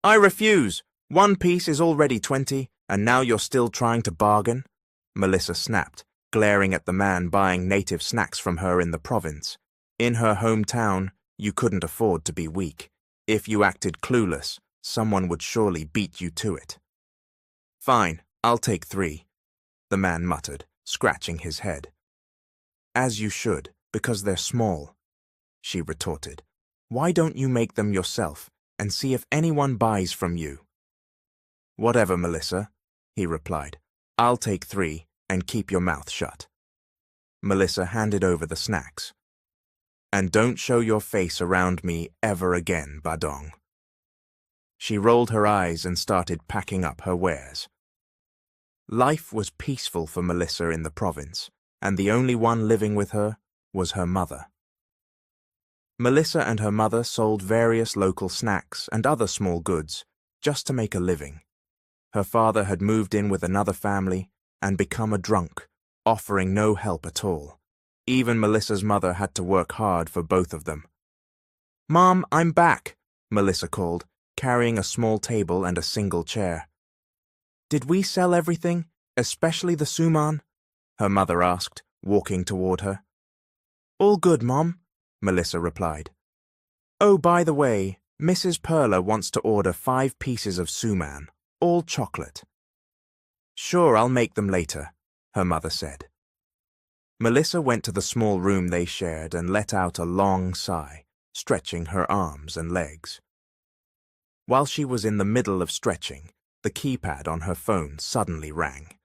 I refuse. 1 piece is already 20, and now you're still trying to bargain? Melissa snapped, glaring at the man buying native snacks from her in the province. In her hometown, you couldn't afford to be weak. If you acted clueless, someone would surely beat you to it. Fine, I'll take 3, the man muttered, scratching his head. As you should, because they're small, she retorted. Why don't you make them yourself and see if anyone buys from you? Whatever, Melissa, he replied. I'll take 3 and keep your mouth shut. Melissa handed over the snacks. And don't show your face around me ever again, Badong. She rolled her eyes and started packing up her wares. Life was peaceful for Melissa in the province, and the only one living with her was her mother. Melissa and her mother sold various local snacks and other small goods just to make a living. Her father had moved in with another family and become a drunk, offering no help at all. Even Melissa's mother had to work hard for both of them. "Mom, I'm back," Melissa called, carrying a small table and a single chair. "Did we sell everything, especially the suman?" her mother asked, walking toward her. "All good, Mom," Melissa replied. "Oh, by the way, Mrs. Perla wants to order 5 pieces of suman, all chocolate." "Sure, I'll make them later," her mother said. Melissa went to the small room they shared and let out a long sigh, stretching her arms and legs. While she was in the middle of stretching, the keypad on her phone suddenly rang.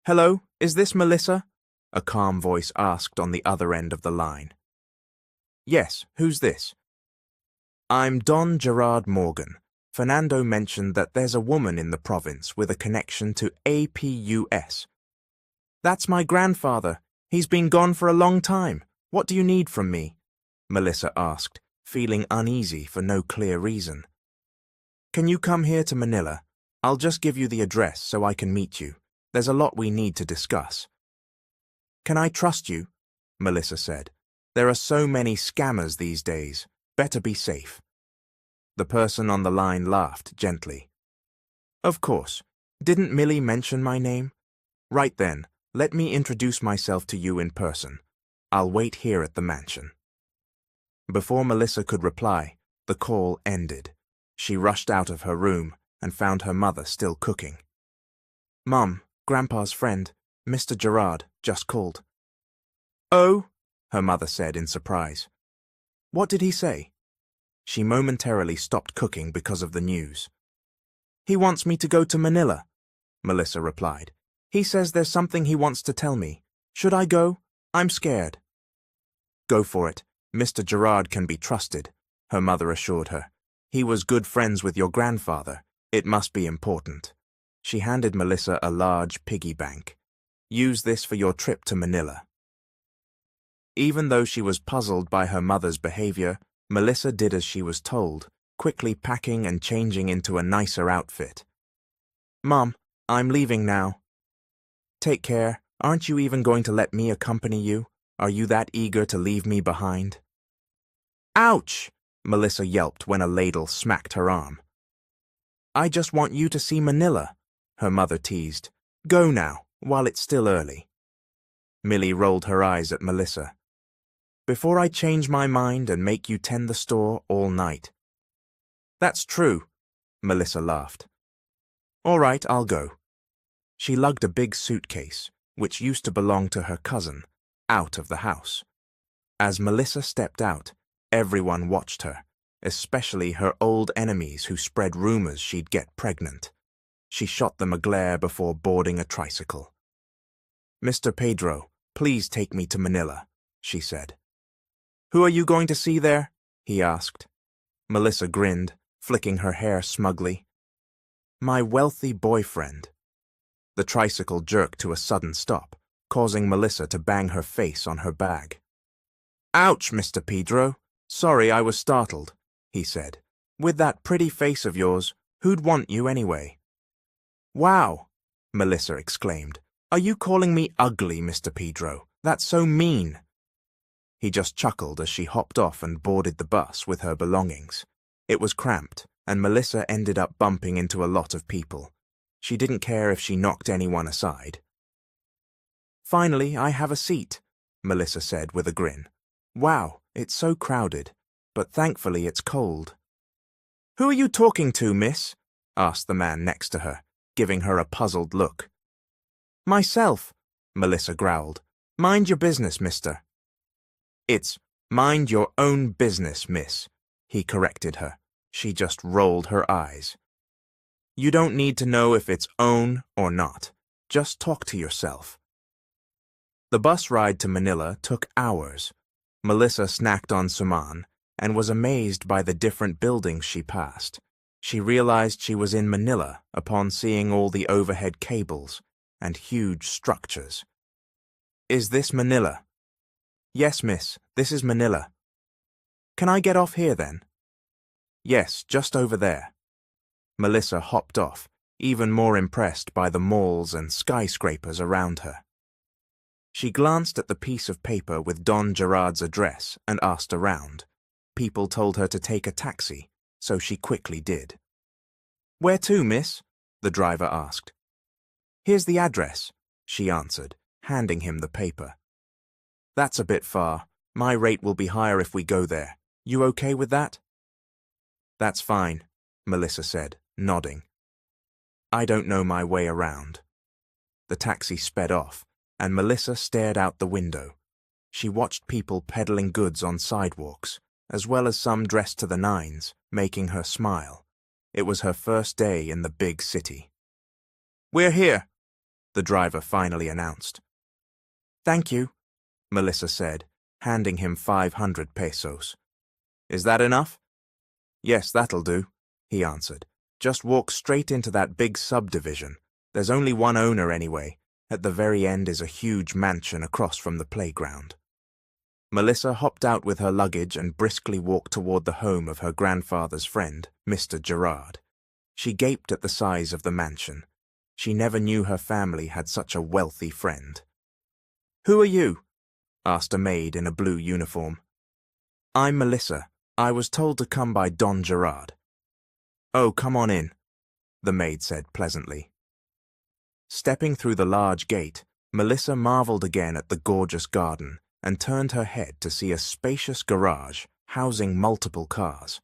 "Hello, is this Melissa?" a calm voice asked on the other end of the line. "Yes, who's this?" "I'm Don Gerard Morgan. Fernando mentioned that there's a woman in the province with a connection to APUS. "That's my grandfather. He's been gone for a long time. What do you need from me?" Melissa asked, feeling uneasy for no clear reason. "Can you come here to Manila? I'll just give you the address so I can meet you. There's a lot we need to discuss." "Can I trust you?" Melissa said. "There are so many scammers these days. Better be safe." The person on the line laughed gently. "Of course. Didn't Millie mention my name? Right then, let me introduce myself to you in person. I'll wait here at the mansion." Before Melissa could reply, the call ended. She rushed out of her room and found her mother still cooking. "Mum, Grandpa's friend, Mr. Gerard, just called." "Oh?" her mother said in surprise. "What did he say?" She momentarily stopped cooking because of the news. "He wants me to go to Manila," Melissa replied. "He says there's something he wants to tell me. Should I go? I'm scared." "Go for it. Mr. Gerard can be trusted," her mother assured her. "He was good friends with your grandfather. It must be important." She handed Melissa a large piggy bank. "Use this for your trip to Manila." Even though she was puzzled by her mother's behavior, Melissa did as she was told, quickly packing and changing into a nicer outfit. "Mom, I'm leaving now." "Take care. Aren't you even going to let me accompany you? Are you that eager to leave me behind?" "Ouch!" Melissa yelped when a ladle smacked her arm. "I just want you to see Manila," her mother teased. "Go now, while it's still early." Millie rolled her eyes at Melissa. "Before I change my mind and make you tend the store all night." "That's true," Melissa laughed. "All right, I'll go." She lugged a big suitcase, which used to belong to her cousin, out of the house. As Melissa stepped out, everyone watched her, especially her old enemies who spread rumors she'd get pregnant. She shot them a glare before boarding a tricycle. "Mr. Pedro, please take me to Manila," she said. "Who are you going to see there?" he asked. Melissa grinned, flicking her hair smugly. "My wealthy boyfriend." The tricycle jerked to a sudden stop, causing Melissa to bang her face on her bag. "Ouch, Mr. Pedro. Sorry, I was startled," he said. "With that pretty face of yours, who'd want you anyway?" "Wow," Melissa exclaimed. "Are you calling me ugly, Mr. Pedro? That's so mean." He just chuckled as she hopped off and boarded the bus with her belongings. It was cramped, and Melissa ended up bumping into a lot of people. She didn't care if she knocked anyone aside. "Finally, I have a seat," Melissa said with a grin. "Wow, it's so crowded, but thankfully it's cold." "Who are you talking to, miss?" asked the man next to her, giving her a puzzled look. "Myself," Melissa growled. "Mind your business, mister." "It's mind your own business, miss," he corrected her. She just rolled her eyes. "You don't need to know if it's own or not. Just talk to yourself." The bus ride to Manila took hours. Melissa snacked on suman and was amazed by the different buildings she passed. She realized she was in Manila upon seeing all the overhead cables and huge structures. "Is this Manila?" "Yes, miss, this is Manila." "Can I get off here then?" "Yes, just over there." Melissa hopped off, even more impressed by the malls and skyscrapers around her. She glanced at the piece of paper with Don Gerard's address and asked around. People told her to take a taxi, so she quickly did. "Where to, miss?" the driver asked. "Here's the address," she answered, handing him the paper. "That's a bit far. My rate will be higher if we go there. You okay with that?" "That's fine," Melissa said, nodding. "I don't know my way around." The taxi sped off, and Melissa stared out the window. She watched people peddling goods on sidewalks, as well as some dressed to the nines, making her smile. It was her first day in the big city. "We're here," the driver finally announced. "Thank you," Melissa said, handing him 500 pesos. "Is that enough?" "Yes, that'll do," he answered. "Just walk straight into that big subdivision. There's only one owner anyway. At the very end is a huge mansion across from the playground." Melissa hopped out with her luggage and briskly walked toward the home of her grandfather's friend, Mr. Gerard. She gaped at the size of the mansion. She never knew her family had such a wealthy friend. "Who are you?" asked a maid in a blue uniform. "I'm Melissa. I was told to come by Don Gerard." "Oh, come on in," the maid said pleasantly. Stepping through the large gate, Melissa marveled again at the gorgeous garden and turned her head to see a spacious garage housing multiple cars.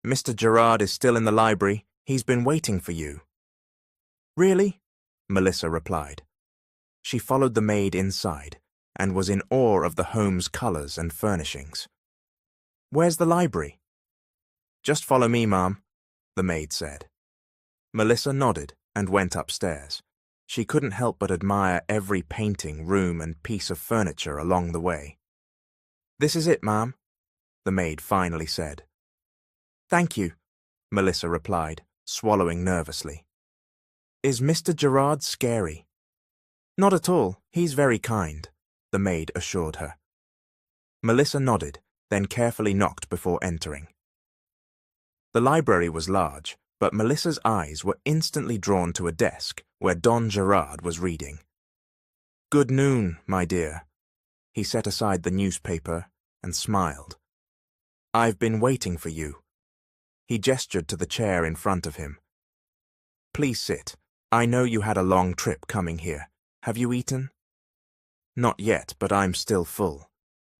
"Mr. Gerard is still in the library. He's been waiting for you." "Really?" Melissa replied. She followed the maid inside and was in awe of the home's colors and furnishings. "Where's the library?" "Just follow me, ma'am," the maid said. Melissa nodded and went upstairs. She couldn't help but admire every painting, room, and piece of furniture along the way. "This is it, ma'am," the maid finally said. "Thank you," Melissa replied, swallowing nervously. "Is Mr. Gerard scary?" "Not at all. He's very kind," the maid assured her. Melissa nodded, then carefully knocked before entering. The library was large, but Melissa's eyes were instantly drawn to a desk where Don Gerard was reading. "Good noon, my dear." He set aside the newspaper and smiled. "I've been waiting for you." He gestured to the chair in front of him. "Please sit. I know you had a long trip coming here. Have you eaten?" "Not yet, but I'm still full,"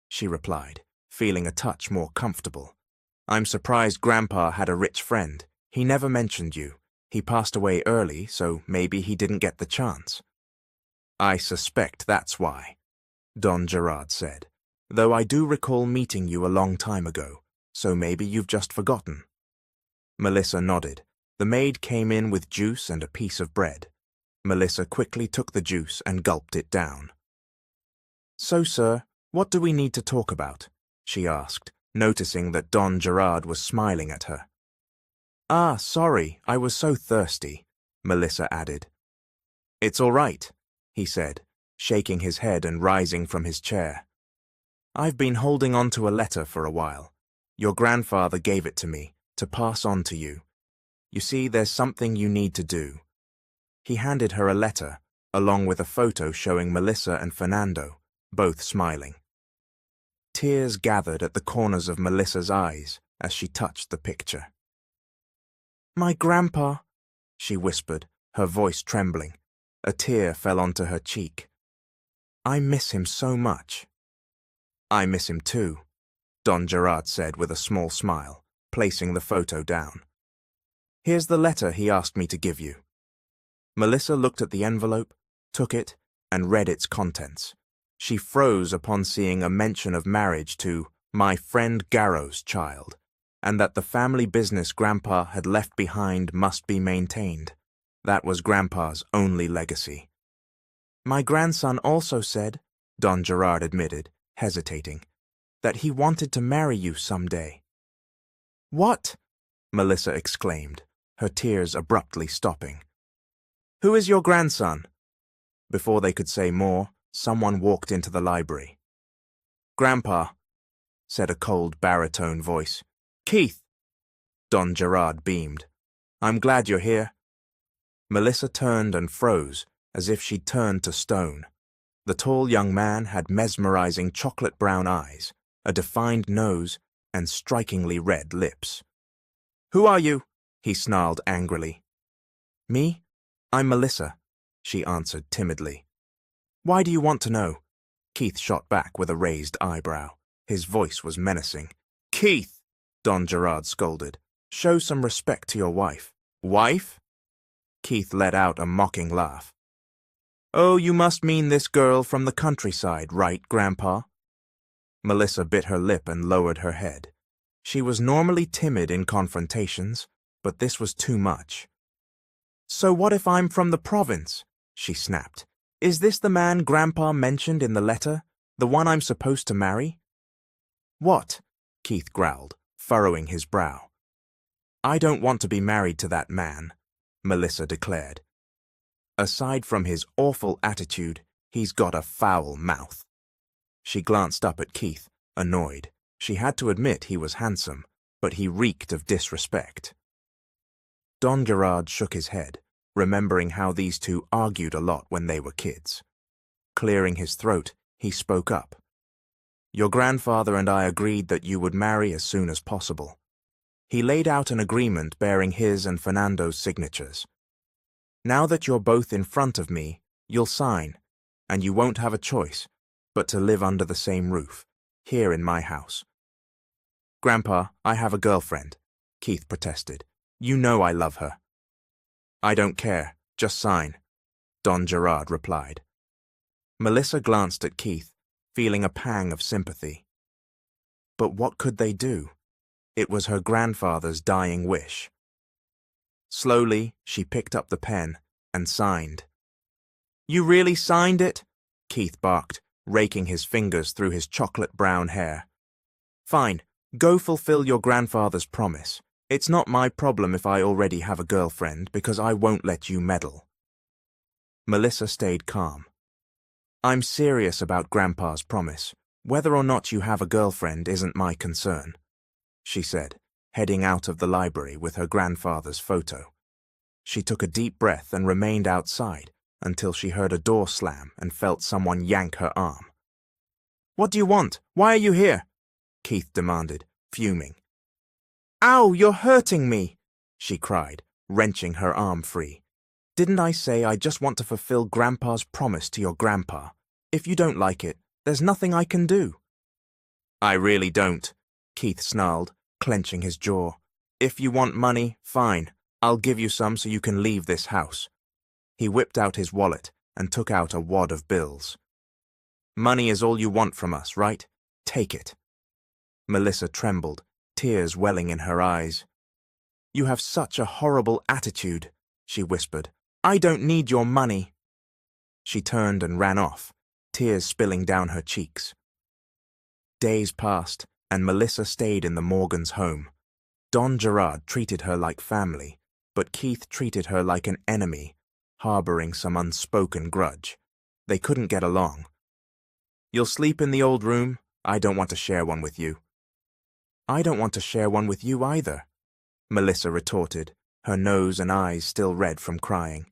she replied, feeling a touch more comfortable. "I'm surprised Grandpa had a rich friend. He never mentioned you. He passed away early, so maybe he didn't get the chance." "I suspect that's why," Don Gerard said, "though I do recall meeting you a long time ago, so maybe you've just forgotten." Melissa nodded. The maid came in with juice and a piece of bread. Melissa quickly took the juice and gulped it down. "So, sir, what do we need to talk about?" she asked, noticing that Don Gerard was smiling at her. "Ah, sorry, I was so thirsty," Melissa added. "It's all right," he said, shaking his head and rising from his chair. "I've been holding on to a letter for a while. Your grandfather gave it to me, to pass on to you. You see, there's something you need to do." He handed her a letter, along with a photo showing Melissa and Fernando, both smiling. Tears gathered at the corners of Melissa's eyes as she touched the picture. My grandpa, she whispered, her voice trembling. A tear fell onto her cheek. I miss him so much. I miss him too, Don Gerard said with a small smile, placing the photo down. Here's the letter he asked me to give you. Melissa looked at the envelope, took it, and read its contents. She froze upon seeing a mention of marriage to my friend Garrow's child, and that the family business Grandpa had left behind must be maintained. That was Grandpa's only legacy. My grandson also said, Don Gerard admitted, hesitating, that he wanted to marry you someday. What? Melissa exclaimed, her tears abruptly stopping. Who is your grandson? Before they could say more, someone walked into the library. Grandpa, said a cold baritone voice. Keith! Don Gerard beamed. I'm glad you're here. Melissa turned and froze, as if she'd turned to stone. The tall young man had mesmerizing chocolate-brown eyes, a defined nose, and strikingly red lips. Who are you? He snarled angrily. Me? I'm Melissa, she answered timidly. Why do you want to know? Keith shot back with a raised eyebrow. His voice was menacing. Keith! Don Gerard scolded. Show some respect to your wife. Wife? Keith let out a mocking laugh. Oh, you must mean this girl from the countryside, right, Grandpa? Melissa bit her lip and lowered her head. She was normally timid in confrontations, but this was too much. So what if I'm from the province? She snapped. Is this the man Grandpa mentioned in the letter, the one I'm supposed to marry? What? Keith growled, furrowing his brow. I don't want to be married to that man, Melissa declared. Aside from his awful attitude, he's got a foul mouth. She glanced up at Keith, annoyed. She had to admit he was handsome, but he reeked of disrespect. Don Gerard shook his head, remembering how these two argued a lot when they were kids. Clearing his throat, he spoke up. Your grandfather and I agreed that you would marry as soon as possible. He laid out an agreement bearing his and Fernando's signatures. Now that you're both in front of me, you'll sign, and you won't have a choice but to live under the same roof, here in my house. Grandpa, I have a girlfriend, Keith protested. You know I love her. I don't care, just sign, Don Gerard replied. Melissa glanced at Keith, feeling a pang of sympathy. But what could they do? It was her grandfather's dying wish. Slowly, she picked up the pen and signed. You really signed it? Keith barked, raking his fingers through his chocolate-brown hair. Fine, go fulfill your grandfather's promise. It's not my problem if I already have a girlfriend, because I won't let you meddle. Melissa stayed calm. I'm serious about Grandpa's promise. Whether or not you have a girlfriend isn't my concern, she said, heading out of the library with her grandfather's photo. She took a deep breath and remained outside until she heard a door slam and felt someone yank her arm. What do you want? Why are you here? Keith demanded, fuming. Ow, you're hurting me, she cried, wrenching her arm free. Didn't I say I just want to fulfill Grandpa's promise to your grandpa? If you don't like it, there's nothing I can do. I really don't, Keith snarled, clenching his jaw. If you want money, fine. I'll give you some so you can leave this house. He whipped out his wallet and took out a wad of bills. Money is all you want from us, right? Take it. Melissa trembled, tears welling in her eyes. You have such a horrible attitude, she whispered. I don't need your money. She turned and ran off, tears spilling down her cheeks. Days passed, and Melissa stayed in the Morgans' home. Don Gerard treated her like family, but Keith treated her like an enemy, harboring some unspoken grudge. They couldn't get along. You'll sleep in the old room? I don't want to share one with you. I don't want to share one with you either, Melissa retorted, her nose and eyes still red from crying.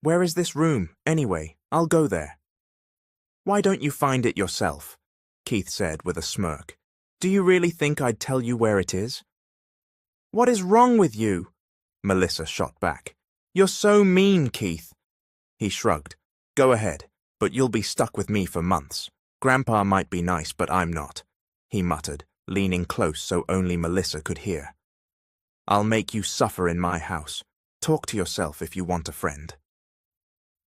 Where is this room, anyway? I'll go there. Why don't you find it yourself? Keith said with a smirk. Do you really think I'd tell you where it is? What is wrong with you? Melissa shot back. You're so mean, Keith. He shrugged. Go ahead, but you'll be stuck with me for months. Grandpa might be nice, but I'm not, he muttered, leaning close so only Melissa could hear. I'll make you suffer in my house. Talk to yourself if you want a friend.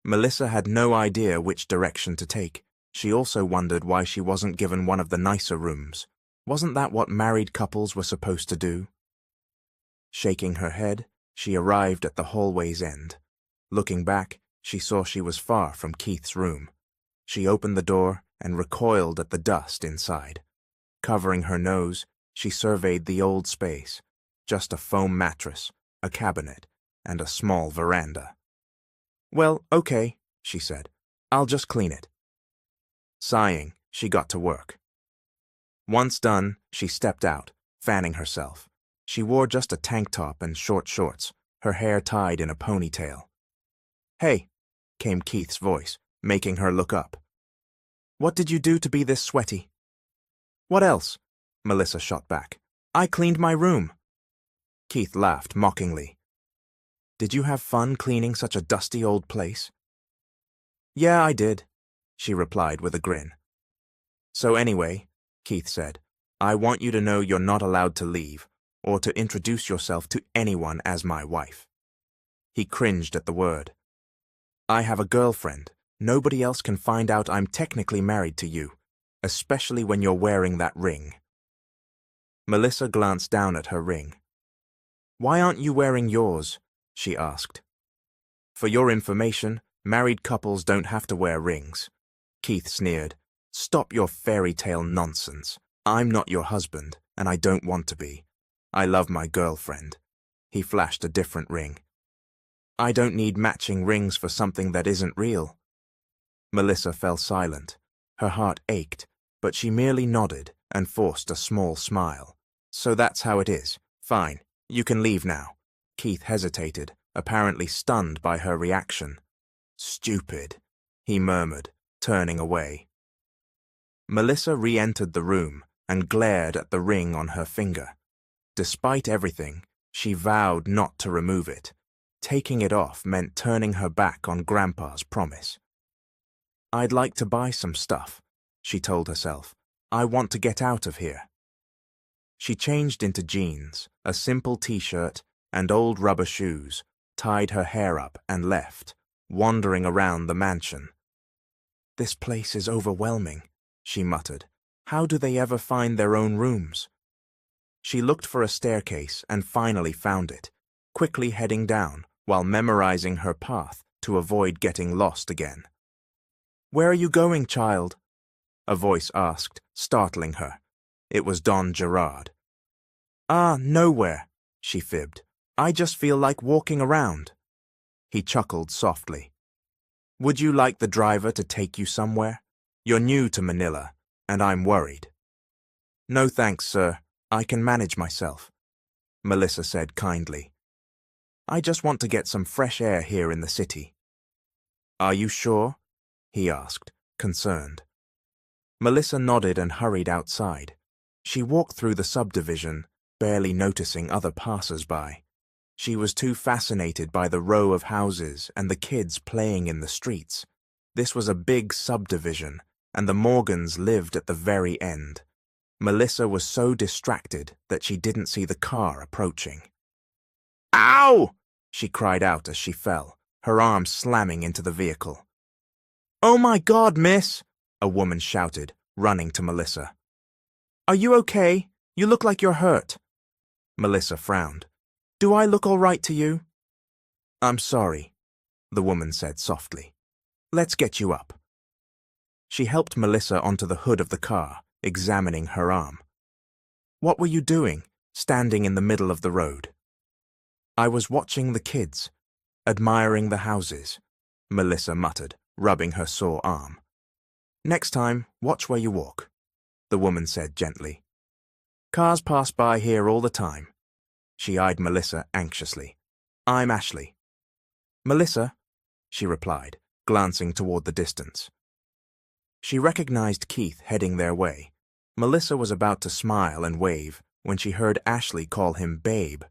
Melissa had no idea which direction to take. She also wondered why she wasn't given one of the nicer rooms. Wasn't that what married couples were supposed to do? Shaking her head, she arrived at the hallway's end. Looking back, she saw she was far from Keith's room. She opened the door and recoiled at the dust inside. Covering her nose, she surveyed the old space. Just a foam mattress, a cabinet, and a small veranda. Well, okay, she said. I'll just clean it. Sighing, she got to work. Once done, she stepped out, fanning herself. She wore just a tank top and short shorts, her hair tied in a ponytail. Hey, came Keith's voice, making her look up. What did you do to be this sweaty? What else? Melissa shot back. I cleaned my room. Keith laughed mockingly. Did you have fun cleaning such a dusty old place? Yeah, I did, she replied with a grin. So anyway, Keith said, I want you to know you're not allowed to leave, or to introduce yourself to anyone as my wife. He cringed at the word. I have a girlfriend. Nobody else can find out I'm technically married to you, especially when you're wearing that ring. Melissa glanced down at her ring. Why aren't you wearing yours? She asked. For your information, married couples don't have to wear rings. Keith sneered. Stop your fairy tale nonsense. I'm not your husband, and I don't want to be. I love my girlfriend. He flashed a different ring. I don't need matching rings for something that isn't real. Melissa fell silent. Her heart ached, but she merely nodded and forced a small smile. So that's how it is. Fine, you can leave now. Keith hesitated, apparently stunned by her reaction. Stupid, he murmured, turning away. Melissa re-entered the room and glared at the ring on her finger. Despite everything, she vowed not to remove it. Taking it off meant turning her back on Grandpa's promise. I'd like to buy some stuff, she told herself. I want to get out of here. She changed into jeans, a simple t-shirt, and old rubber shoes, tied her hair up and left, wandering around the mansion. This place is overwhelming, she muttered. How do they ever find their own rooms? She looked for a staircase and finally found it, quickly heading down while memorizing her path to avoid getting lost again. Where are you going, child? A voice asked, startling her. It was Don Gerard. Nowhere, she fibbed. I just feel like walking around. He chuckled softly. Would you like the driver to take you somewhere? You're new to Manila, and I'm worried. No thanks, sir. I can manage myself, Melissa said kindly. I just want to get some fresh air here in the city. Are you sure? He asked, concerned. Melissa nodded and hurried outside. She walked through the subdivision, barely noticing other passers-by. She was too fascinated by the row of houses and the kids playing in the streets. This was a big subdivision, and the Morgans lived at the very end. Melissa was so distracted that she didn't see the car approaching. Ow! She cried out as she fell, her arm slamming into the vehicle. Oh my God, miss! A woman shouted, running to Melissa. Are you okay? You look like you're hurt. Melissa frowned. Do I look all right to you? I'm sorry, the woman said softly. Let's get you up. She helped Melissa onto the hood of the car, examining her arm. What were you doing, standing in the middle of the road? I was watching the kids, admiring the houses, Melissa muttered, rubbing her sore arm. Next time, watch where you walk, the woman said gently. Cars pass by here all the time. She eyed Melissa anxiously. I'm Ashley. Melissa, she replied, glancing toward the distance. She recognized Keith heading their way. Melissa was about to smile and wave when she heard Ashley call him Babe.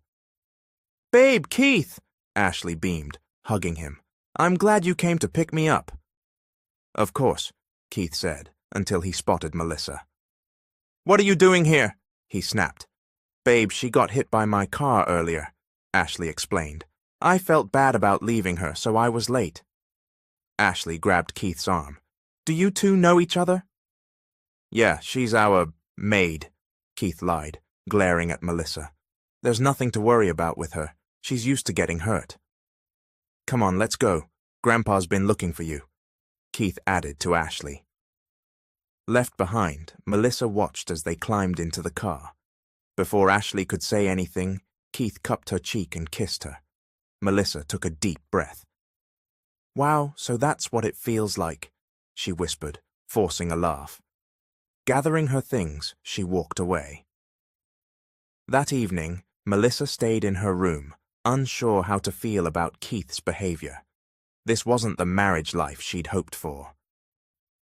Babe, Keith! Ashley beamed, hugging him. I'm glad you came to pick me up. Of course, Keith said, until he spotted Melissa. What are you doing here? He snapped. Babe, she got hit by my car earlier, Ashley explained. I felt bad about leaving her, so I was late. Ashley grabbed Keith's arm. Do you two know each other? Yeah, she's our maid, Keith lied, glaring at Melissa. There's nothing to worry about with her. She's used to getting hurt. Come on, let's go. Grandpa's been looking for you, Keith added to Ashley. Left behind, Melissa watched as they climbed into the car. Before Ashley could say anything, Keith cupped her cheek and kissed her. Melissa took a deep breath. Wow, so that's what it feels like, she whispered, forcing a laugh. Gathering her things, she walked away. That evening, Melissa stayed in her room, unsure how to feel about Keith's behavior. This wasn't the marriage life she'd hoped for.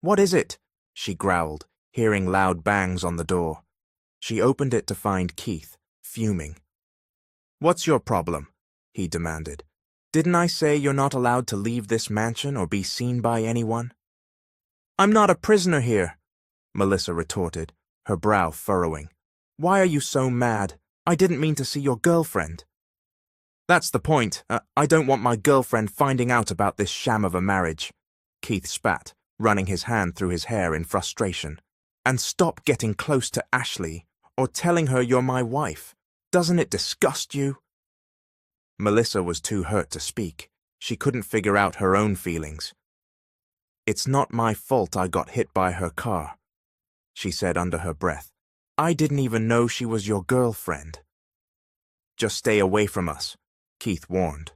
What is it? She growled, hearing loud bangs on the door. She opened it to find Keith, fuming. What's your problem? He demanded. Didn't I say you're not allowed to leave this mansion or be seen by anyone? I'm not a prisoner here, Melissa retorted, her brow furrowing. Why are you so mad? I didn't mean to see your girlfriend. That's the point. I don't want my girlfriend finding out about this sham of a marriage, Keith spat, running his hand through his hair in frustration. And stop getting close to Ashley or telling her you're my wife. Doesn't it disgust you? Melissa was too hurt to speak. She couldn't figure out her own feelings. It's not my fault I got hit by her car, she said under her breath. I didn't even know she was your girlfriend. Just stay away from us, Keith warned.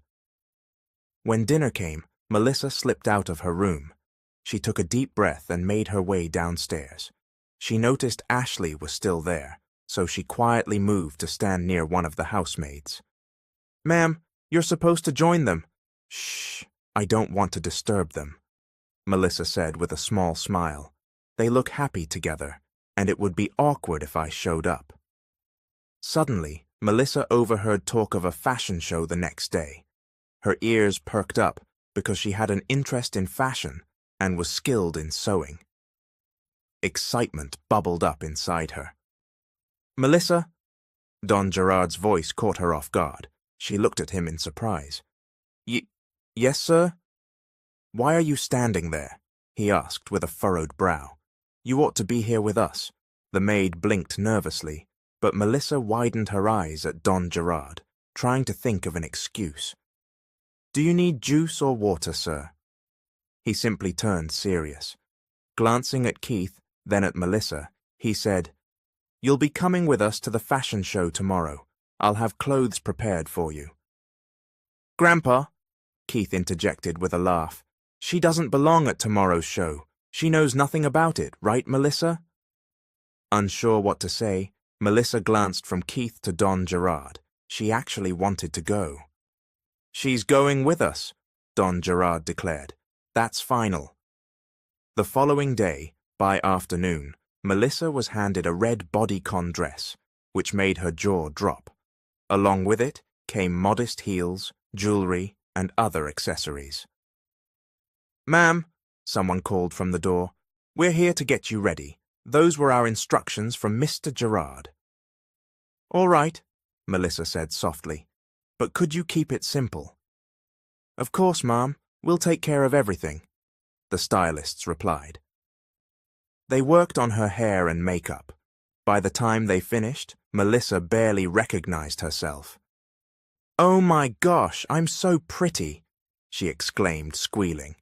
When dinner came, Melissa slipped out of her room. She took a deep breath and made her way downstairs. She noticed Ashley was still there, so she quietly moved to stand near one of the housemaids. Ma'am, you're supposed to join them. Shh, I don't want to disturb them, Melissa said with a small smile. They look happy together, and it would be awkward if I showed up. Suddenly, Melissa overheard talk of a fashion show the next day. Her ears perked up because she had an interest in fashion and was skilled in sewing. Excitement bubbled up inside her. Melissa? Don Gerard's voice caught her off guard. She looked at him in surprise. Yes, sir? Why are you standing there? He asked with a furrowed brow. You ought to be here with us. The maid blinked nervously, but Melissa widened her eyes at Don Gerard, trying to think of an excuse. Do you need juice or water, sir? He simply turned serious. Glancing at Keith, then at Melissa, he said, You'll be coming with us to the fashion show tomorrow. I'll have clothes prepared for you. Grandpa, Keith interjected with a laugh, she doesn't belong at tomorrow's show. She knows nothing about it, right, Melissa? Unsure what to say, Melissa glanced from Keith to Don Gerard. She actually wanted to go. She's going with us, Don Gerard declared. That's final. The following day, by afternoon, Melissa was handed a red bodycon dress, which made her jaw drop. Along with it came modest heels, jewelry, and other accessories. Ma'am, someone called from the door, we're here to get you ready. Those were our instructions from Mr. Gerard. All right, Melissa said softly, but could you keep it simple? Of course, ma'am. We'll take care of everything, the stylists replied. They worked on her hair and makeup. By the time they finished, Melissa barely recognized herself. Oh my gosh, I'm so pretty, she exclaimed, squealing.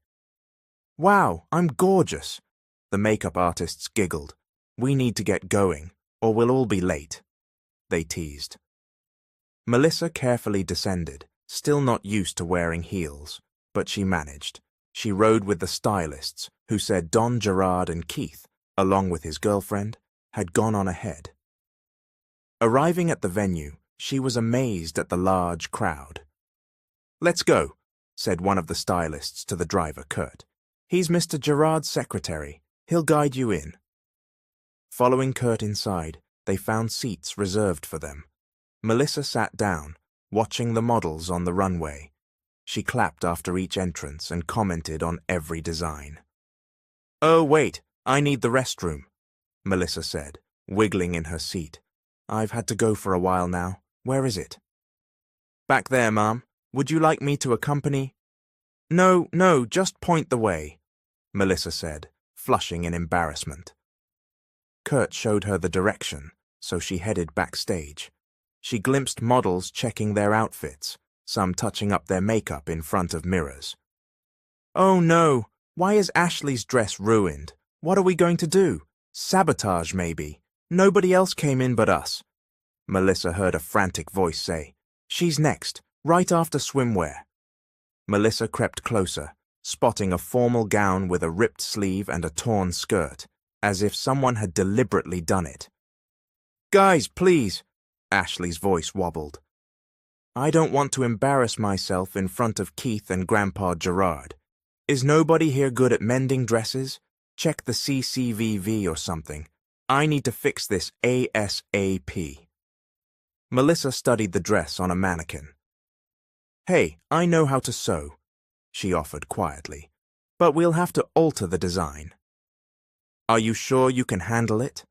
Wow, I'm gorgeous, the makeup artists giggled. We need to get going, or we'll all be late, they teased. Melissa carefully descended, still not used to wearing heels, but she managed. She rode with the stylists, who said Don Gerard and Keith, along with his girlfriend, had gone on ahead. Arriving at the venue, she was amazed at the large crowd. Let's go, said one of the stylists to the driver, Kurt. He's Mr. Gerard's secretary. He'll guide you in. Following Kurt inside, they found seats reserved for them. Melissa sat down, watching the models on the runway. She clapped after each entrance and commented on every design. "Oh, wait, I need the restroom," Melissa said, wiggling in her seat. "I've had to go for a while now. Where is it?" "Back there, Mom. Would you like me to accompany—" No, just point the way," Melissa said, flushing in embarrassment. Kurt showed her the direction, so she headed backstage. She glimpsed models checking their outfits, some touching up their makeup in front of mirrors. "Oh no, why is Ashley's dress ruined? What are we going to do? Sabotage, maybe. Nobody else came in but us," Melissa heard a frantic voice say. "She's next, right after swimwear." Melissa crept closer, spotting a formal gown with a ripped sleeve and a torn skirt, as if someone had deliberately done it. "Guys, please," Ashley's voice wobbled. "I don't want to embarrass myself in front of Keith and Grandpa Gerard. Is nobody here good at mending dresses? Check the CCVV or something. I need to fix this ASAP." Melissa studied the dress on a mannequin. "Hey, I know how to sew," she offered quietly, "but we'll have to alter the design." "Are you sure you can handle it?"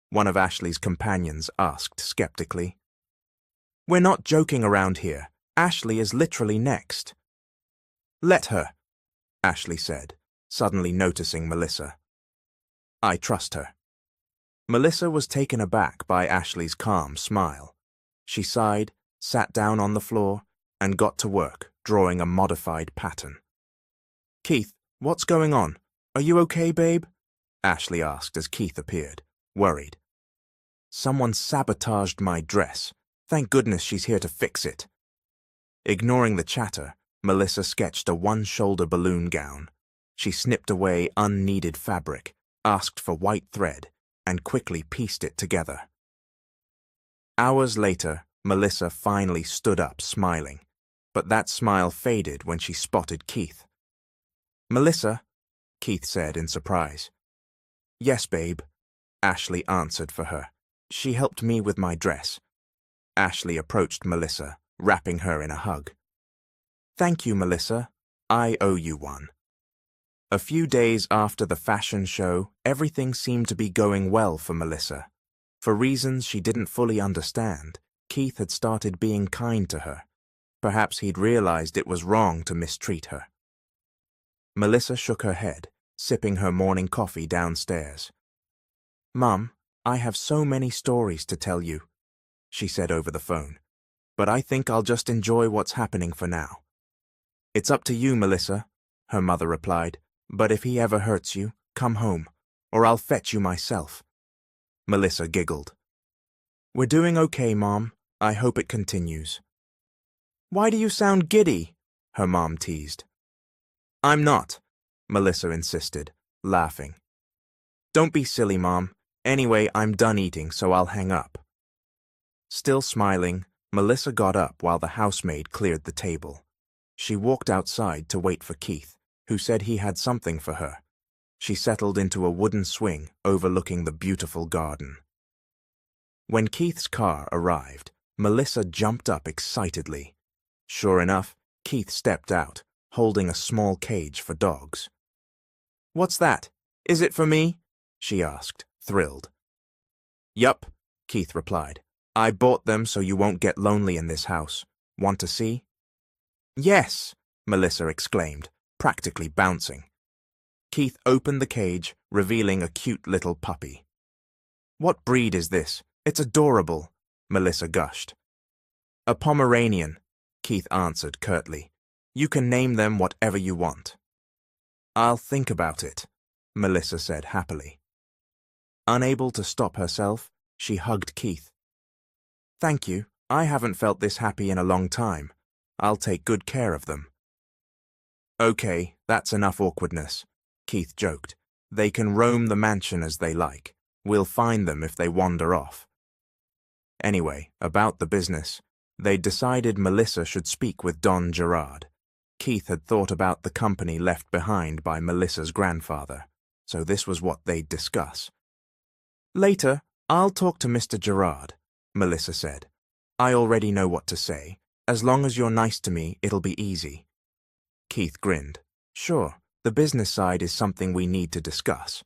one of Ashley's companions asked skeptically. "We're not joking around here. Ashley is literally next." "Let her," Ashley said, suddenly noticing Melissa. "I trust her." Melissa was taken aback by Ashley's calm smile. She sighed, sat down on the floor, and got to work, drawing a modified pattern. "Keith, what's going on? Are you okay, babe?" Ashley asked as Keith appeared, worried. "Someone sabotaged my dress. Thank goodness she's here to fix it." Ignoring the chatter, Melissa sketched a one-shoulder balloon gown. She snipped away unneeded fabric, asked for white thread, and quickly pieced it together. Hours later, Melissa finally stood up, smiling, but that smile faded when she spotted Keith. "Melissa," Keith said in surprise. "Yes, babe," Ashley answered for her. "She helped me with my dress." Ashley approached Melissa, wrapping her in a hug. "Thank you, Melissa. I owe you one." A few days after the fashion show, everything seemed to be going well for Melissa. For reasons she didn't fully understand, Keith had started being kind to her. Perhaps he'd realized it was wrong to mistreat her. Melissa shook her head, sipping her morning coffee downstairs. "Mum, I have so many stories to tell you," she said over the phone, "but I think I'll just enjoy what's happening for now." "It's up to you, Melissa," her mother replied, "but if he ever hurts you, come home, or I'll fetch you myself." Melissa giggled. "We're doing okay, Mom. I hope it continues." "Why do you sound giddy?" her mom teased. "I'm not," Melissa insisted, laughing. "Don't be silly, Mom. Anyway, I'm done eating, so I'll hang up." Still smiling, Melissa got up while the housemaid cleared the table. She walked outside to wait for Keith, who said he had something for her. She settled into a wooden swing overlooking the beautiful garden. When Keith's car arrived, Melissa jumped up excitedly. Sure enough, Keith stepped out, holding a small cage for dogs. "What's that? Is it for me?" she asked, thrilled. "Yup," Keith replied. "I bought them so you won't get lonely in this house. Want to see?" "Yes!" Melissa exclaimed, practically bouncing. Keith opened the cage, revealing a cute little puppy. "What breed is this? It's adorable," Melissa gushed. "A Pomeranian," Keith answered curtly. "You can name them whatever you want." "I'll think about it," Melissa said happily. Unable to stop herself, she hugged Keith. "Thank you. I haven't felt this happy in a long time. I'll take good care of them." "Okay, that's enough awkwardness," Keith joked. "They can roam the mansion as they like. We'll find them if they wander off." Anyway, about the business, they'd decided Melissa should speak with Don Gerard. Keith had thought about the company left behind by Melissa's grandfather, so this was what they'd discuss. "Later, I'll talk to Mr. Gerard," Melissa said. "I already know what to say, As long as you're nice to me, it'll be easy. Keith grinned. Sure, the business side is something we need to discuss.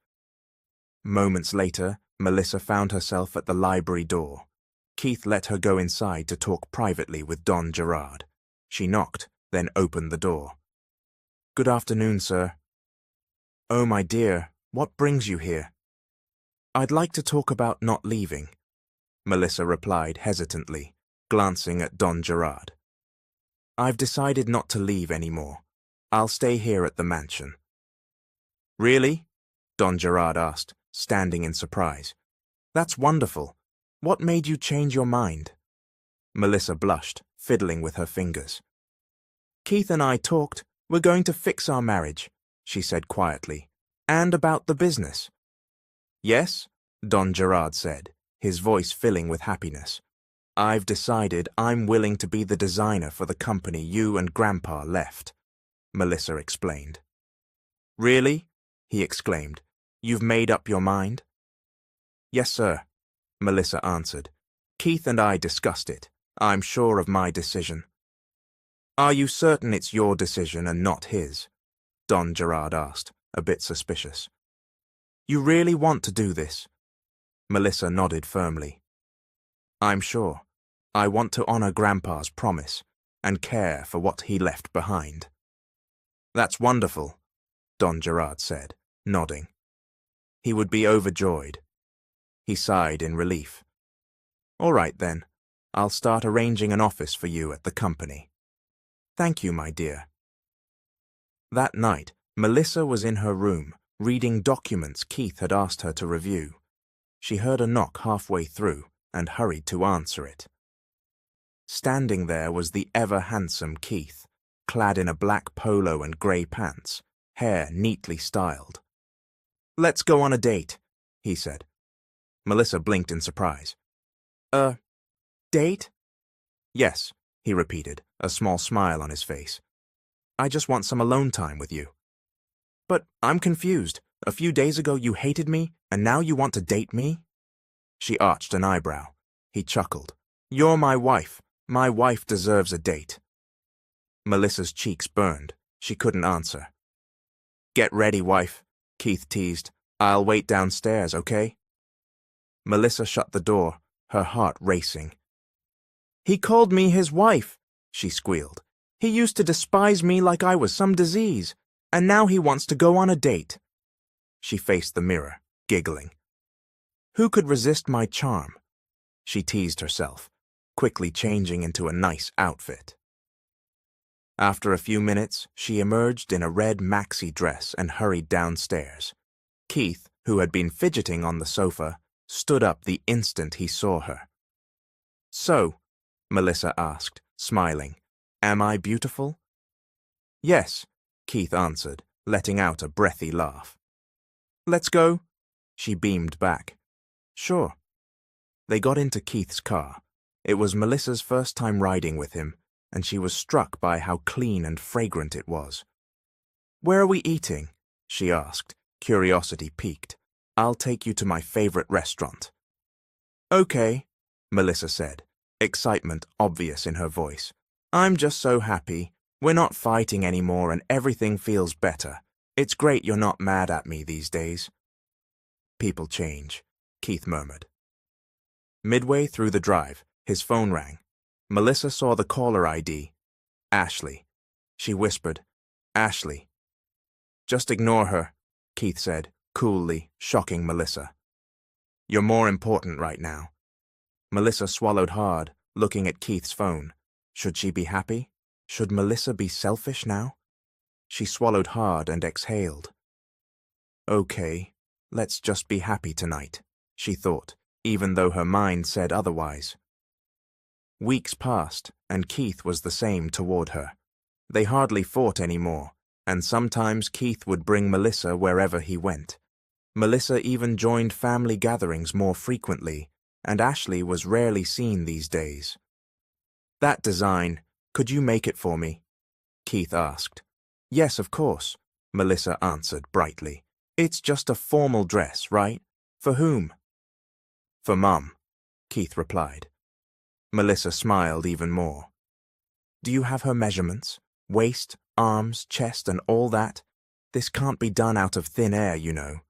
Moments later, Melissa found herself at the library door. Keith let her go inside to talk privately with Don Gerard. She knocked, then opened the door. Good afternoon, sir. Oh, my dear, what brings you here? I'd like to talk about not leaving, Melissa replied hesitantly, glancing at Don Gerard. I've decided not to leave anymore. I'll stay here at the mansion. Really? Don Gerard asked, standing in surprise. That's wonderful. What made you change your mind? Melissa blushed, fiddling with her fingers. Keith and I talked. We're going to fix our marriage, she said quietly. And about the business. Yes, Don Gerard said, his voice filling with happiness. I've decided I'm willing to be the designer for the company you and Grandpa left, Melissa explained. Really? He exclaimed. You've made up your mind? Yes, sir, Melissa answered. Keith and I discussed it. I'm sure of my decision. Are you certain it's your decision and not his? Don Gerard asked, a bit suspicious. You really want to do this? Melissa nodded firmly. I'm sure. I want to honor Grandpa's promise and care for what he left behind. That's wonderful, Don Gerard said, nodding. He would be overjoyed. He sighed in relief. All right, then. I'll start arranging an office for you at the company. Thank you, my dear. That night, Melissa was in her room, reading documents Keith had asked her to review. She heard a knock halfway through and hurried to answer it. Standing there was the ever-handsome Keith, clad in a black polo and grey pants, hair neatly styled. Let's go on a date, he said. Melissa blinked in surprise. Date? Yes, he repeated, a small smile on his face. I just want some alone time with you. But I'm confused. A few days ago you hated me, and now you want to date me? She arched an eyebrow. He chuckled. You're my wife. My wife deserves a date. Melissa's cheeks burned. She couldn't answer. Get ready, wife, Keith teased. I'll wait downstairs, okay? Melissa shut the door, her heart racing. He called me his wife, she squealed. He used to despise me like I was some disease, and now he wants to go on a date. She faced the mirror, giggling. Who could resist my charm? She teased herself, quickly changing into a nice outfit. After a few minutes, she emerged in a red maxi dress and hurried downstairs. Keith, who had been fidgeting on the sofa, stood up the instant he saw her. So, Melissa asked, smiling, am I beautiful? Yes, Keith answered, letting out a breathy laugh. Let's go? She beamed back. Sure. They got into Keith's car. It was Melissa's first time riding with him, and she was struck by how clean and fragrant it was. Where are we eating? She asked, curiosity piqued. I'll take you to my favorite restaurant. Okay, Melissa said, excitement obvious in her voice. I'm just so happy. We're not fighting anymore and everything feels better. It's great you're not mad at me these days. People change, Keith murmured. Midway through the drive, his phone rang. Melissa saw the caller ID. Ashley. She whispered, Ashley. Just ignore her, Keith said, coolly, shocking Melissa. You're more important right now. Melissa swallowed hard, looking at Keith's phone. Should she be happy? Should Melissa be selfish now? She swallowed hard and exhaled. Okay, let's just be happy tonight, she thought, even though her mind said otherwise. Weeks passed, and Keith was the same toward her. They hardly fought anymore, and sometimes Keith would bring Melissa wherever he went. Melissa even joined family gatherings more frequently, and Ashley was rarely seen these days. That design, could you make it for me? Keith asked. Yes, of course, Melissa answered brightly. It's just a formal dress, right? For whom? For Mum, Keith replied. Melissa smiled even more. Do you have her measurements? Waist, arms, chest, and all that? This can't be done out of thin air, you know.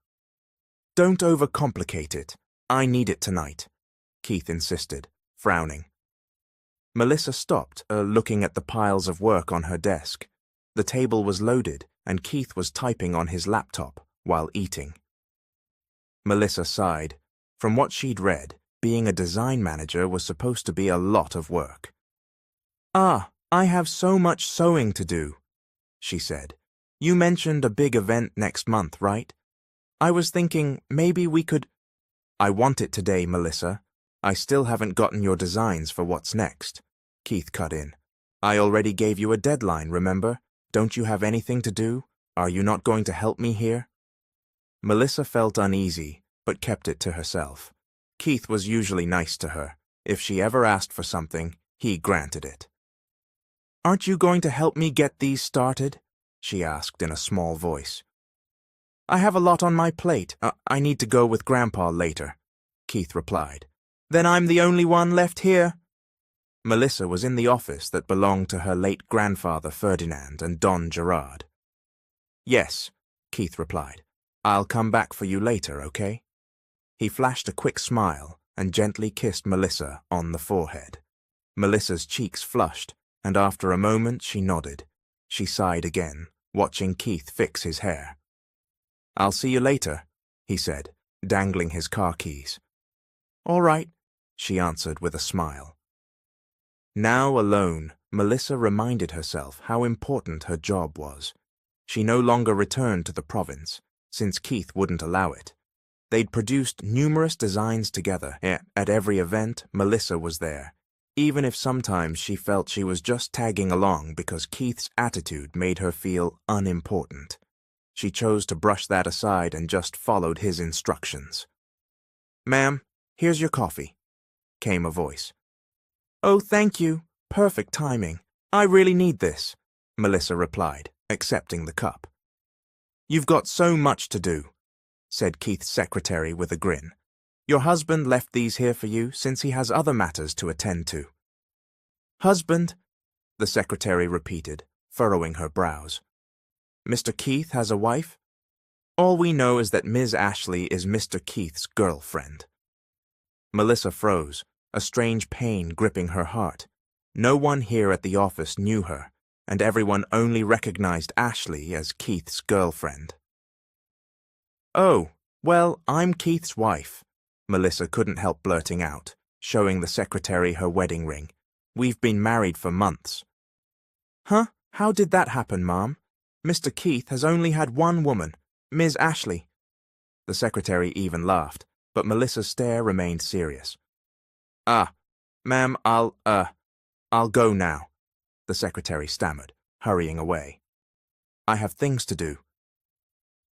Don't overcomplicate it. I need it tonight, Keith insisted, frowning. Melissa stopped, looking at the piles of work on her desk. The table was loaded, and Keith was typing on his laptop while eating. Melissa sighed. From what she'd read, being a design manager was supposed to be a lot of work. Ah, I have so much sewing to do, she said. You mentioned a big event next month, right? I was thinking maybe we could… I want it today, Melissa. I still haven't gotten your designs for what's next, Keith cut in. I already gave you a deadline, remember? Don't you have anything to do? Are you not going to help me here? Melissa felt uneasy, but kept it to herself. Keith was usually nice to her. If she ever asked for something, he granted it. Aren't you going to help me get these started? She asked in a small voice. I have a lot on my plate. I need to go with Grandpa later, Keith replied. Then I'm the only one left here. Melissa was in the office that belonged to her late grandfather Ferdinand and Don Gerard. Yes, Keith replied. I'll come back for you later, okay? He flashed a quick smile and gently kissed Melissa on the forehead. Melissa's cheeks flushed, and after a moment she nodded. She sighed again, watching Keith fix his hair. I'll see you later, he said, dangling his car keys. All right, she answered with a smile. Now alone, Melissa reminded herself how important her job was. She no longer returned to the province, since Keith wouldn't allow it. They'd produced numerous designs together. At every event, Melissa was there, even if sometimes she felt she was just tagging along because Keith's attitude made her feel unimportant. She chose to brush that aside and just followed his instructions. Ma'am, here's your coffee, came a voice. Oh, thank you. Perfect timing. I really need this, Melissa replied, accepting the cup. You've got so much to do, said Keith's secretary with a grin. Your husband left these here for you since he has other matters to attend to. Husband, the secretary repeated, furrowing her brows. Mr. Keith has a wife? All we know is that Ms. Ashley is Mr. Keith's girlfriend. Melissa froze, a strange pain gripping her heart. No one here at the office knew her, and everyone only recognized Ashley as Keith's girlfriend. Oh, well, I'm Keith's wife, Melissa couldn't help blurting out, showing the secretary her wedding ring. We've been married for months. Huh? How did that happen, Ma'am? Mr. Keith has only had one woman, Ms. Ashley. The secretary even laughed, but Melissa's stare remained serious. Ma'am, I'll go now, the secretary stammered, hurrying away. I have things to do.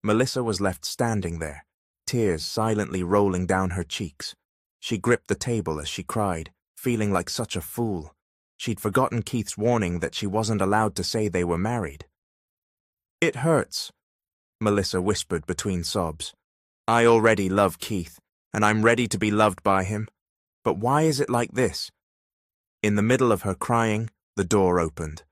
Melissa was left standing there, tears silently rolling down her cheeks. She gripped the table as she cried, feeling like such a fool. She'd forgotten Keith's warning that she wasn't allowed to say they were married. It hurts, Melissa whispered between sobs. I already love Keith, and I'm ready to be loved by him. But why is it like this? In the middle of her crying, the door opened.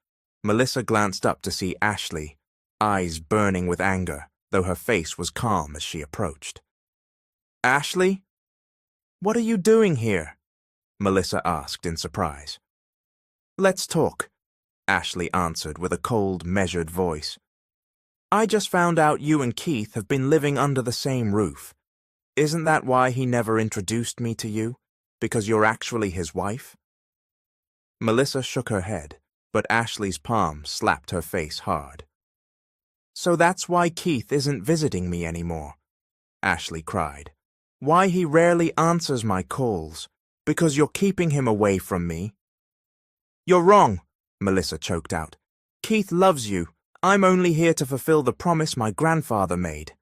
Melissa glanced up to see Ashley, eyes burning with anger, though her face was calm as she approached. Ashley? What are you doing here? Melissa asked in surprise. Let's talk, Ashley answered with a cold, measured voice. I just found out you and Keith have been living under the same roof. Isn't that why he never introduced me to you? Because you're actually his wife? Melissa shook her head, but Ashley's palm slapped her face hard. So that's why Keith isn't visiting me anymore, Ashley cried. Why he rarely answers my calls. Because you're keeping him away from me. You're wrong, Melissa choked out. Keith loves you. I'm only here to fulfill the promise my grandfather made.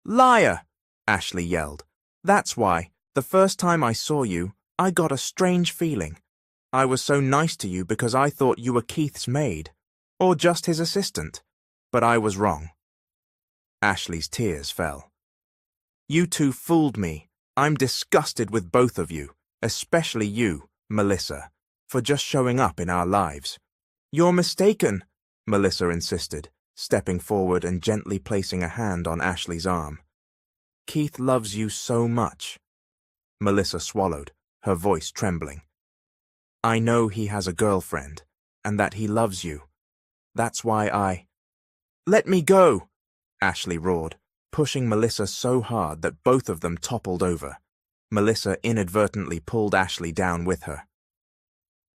Liar, Ashley yelled. That's why, the first time I saw you, I got a strange feeling. I was so nice to you because I thought you were Keith's maid, or just his assistant, but I was wrong. Ashley's tears fell. You two fooled me. I'm disgusted with both of you, especially you, Melissa, for just showing up in our lives. You're mistaken, Melissa insisted, stepping forward and gently placing a hand on Ashley's arm. Keith loves you so much. Melissa swallowed, her voice trembling. I know he has a girlfriend, and that he loves you. That's why I— Let me go, Ashley roared, pushing Melissa so hard that both of them toppled over. Melissa inadvertently pulled Ashley down with her.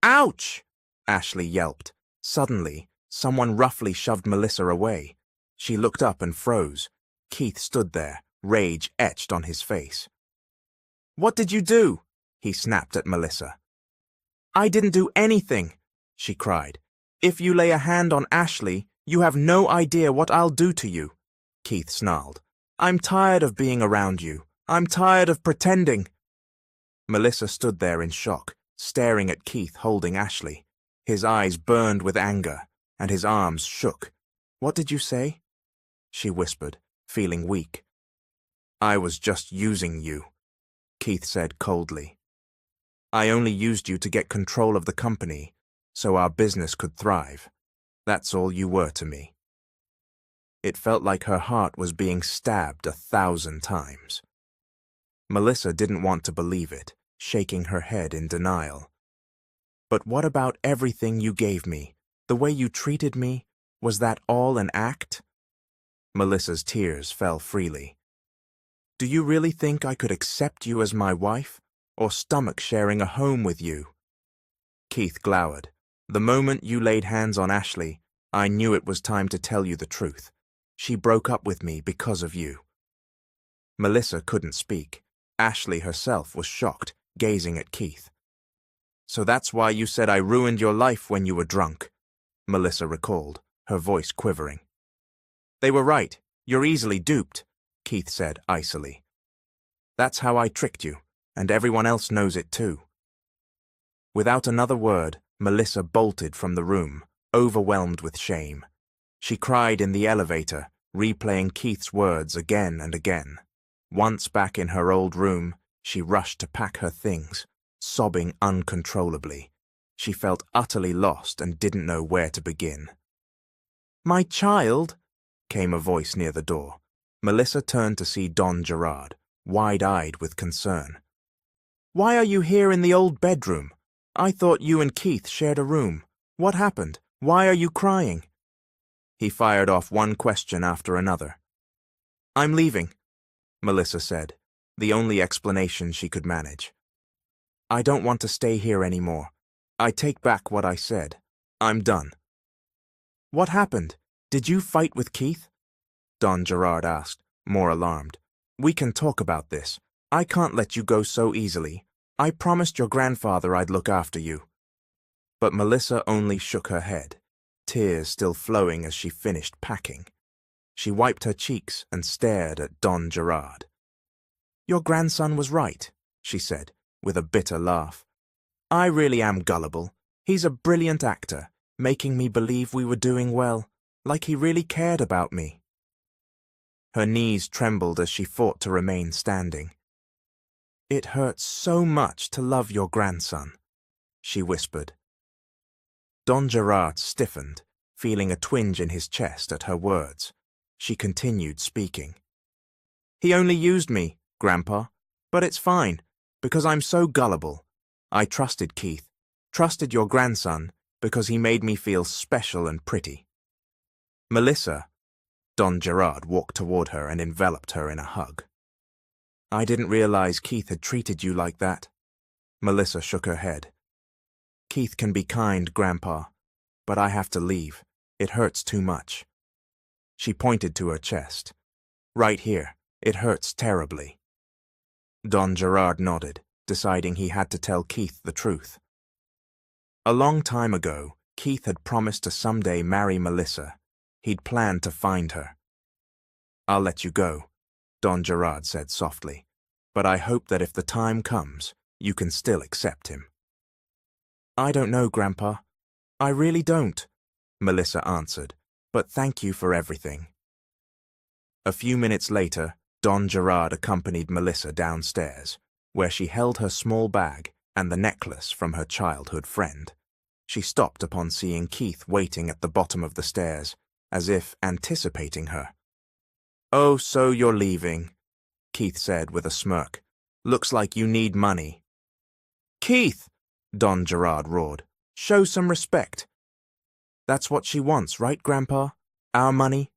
Ouch! Ashley yelped. Suddenly, someone roughly shoved Melissa away. She looked up and froze. Keith stood there, rage etched on his face. What did you do? He snapped at Melissa. I didn't do anything, she cried. If you lay a hand on Ashley, you have no idea what I'll do to you, Keith snarled. I'm tired of being around you. I'm tired of pretending. Melissa stood there in shock, staring at Keith holding Ashley. His eyes burned with anger, and his arms shook. What did you say? She whispered, feeling weak. I was just using you, Keith said coldly. I only used you to get control of the company, so our business could thrive. That's all you were to me. It felt like her heart was being stabbed 1,000 times. Melissa didn't want to believe it, shaking her head in denial. But what about everything you gave me? The way you treated me? Was that all an act? Melissa's tears fell freely. Do you really think I could accept you as my wife, or stomach sharing a home with you? Keith glowered. The moment you laid hands on Ashley, I knew it was time to tell you the truth. She broke up with me because of you. Melissa couldn't speak. Ashley herself was shocked, gazing at Keith. So that's why you said I ruined your life when you were drunk, Melissa recalled, her voice quivering. They were right. You're easily duped, Keith said icily. That's how I tricked you, and everyone else knows it too. Without another word, Melissa bolted from the room, overwhelmed with shame. She cried in the elevator, replaying Keith's words again and again. Once back in her old room, she rushed to pack her things, sobbing uncontrollably. She felt utterly lost and didn't know where to begin. My child, came a voice near the door. Melissa turned to see Don Gerard, wide-eyed with concern. Why are you here in the old bedroom? I thought you and Keith shared a room. What happened? Why are you crying? He fired off one question after another. I'm leaving, Melissa said, the only explanation she could manage. I don't want to stay here anymore. I take back what I said. I'm done. What happened? Did you fight with Keith? Don Gerard asked, more alarmed. We can talk about this. I can't let you go so easily. I promised your grandfather I'd look after you. But Melissa only shook her head, tears still flowing as she finished packing. She wiped her cheeks and stared at Don Gerard. Your grandson was right, she said, with a bitter laugh. I really am gullible. He's a brilliant actor, making me believe we were doing well, like he really cared about me. Her knees trembled as she fought to remain standing. It hurts so much to love your grandson, she whispered. Don Gerard stiffened, feeling a twinge in his chest at her words. She continued speaking. He only used me, Grandpa, but it's fine, because I'm so gullible. I trusted Keith, trusted your grandson, because he made me feel special and pretty. Melissa, Don Gerard walked toward her and enveloped her in a hug. I didn't realize Keith had treated you like that. Melissa shook her head. Keith can be kind, Grandpa, but I have to leave. It hurts too much. She pointed to her chest. Right here. It hurts terribly. Don Gerard nodded, deciding he had to tell Keith the truth. A long time ago, Keith had promised to someday marry Melissa. He'd planned to find her. I'll let you go, Don Gerard said softly, but I hope that if the time comes, you can still accept him. I don't know, Grandpa. I really don't, Melissa answered, but thank you for everything. A few minutes later, Don Gerard accompanied Melissa downstairs, where she held her small bag and the necklace from her childhood friend. She stopped upon seeing Keith waiting at the bottom of the stairs, as if anticipating her. "Oh, so you're leaving," Keith said with a smirk. "Looks like you need money." "Keith!" Don Gerard roared. "Show some respect." "That's what she wants, right, Grandpa? Our money?"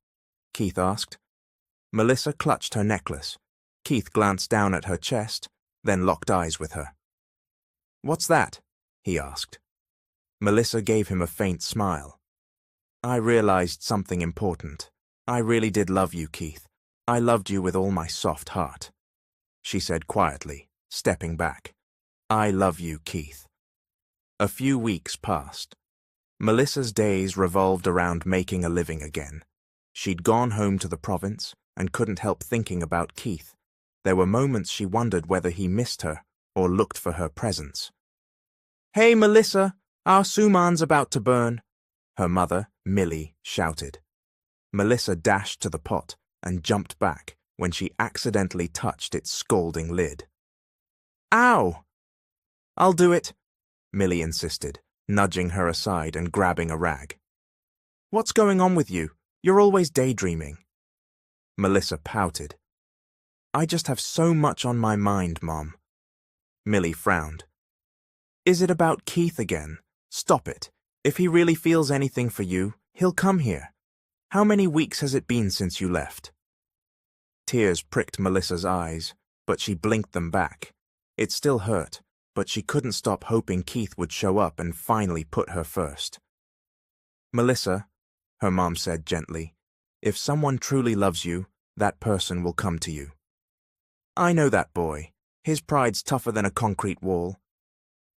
Keith asked. Melissa clutched her necklace. Keith glanced down at her chest, then locked eyes with her. "What's that?" he asked. Melissa gave him a faint smile. "I realized something important. I really did love you, Keith. I loved you with all my soft heart," she said quietly, stepping back. "I love you, Keith." A few weeks passed. Melissa's days revolved around making a living again. She'd gone home to the province and couldn't help thinking about Keith. There were moments she wondered whether he missed her or looked for her presence. "Hey, Melissa, our suman's about to burn," her mother, Millie, shouted. Melissa dashed to the pot and jumped back when she accidentally touched its scalding lid. "Ow!" "I'll do it," Millie insisted, nudging her aside and grabbing a rag. "What's going on with you? You're always daydreaming." Melissa pouted. "I just have so much on my mind, Mom." Millie frowned. "Is it about Keith again? Stop it. If he really feels anything for you, he'll come here. How many weeks has it been since you left?" Tears pricked Melissa's eyes, but she blinked them back. It still hurt, but she couldn't stop hoping Keith would show up and finally put her first. "Melissa," her mom said gently, "if someone truly loves you, that person will come to you." "I know that boy. His pride's tougher than a concrete wall."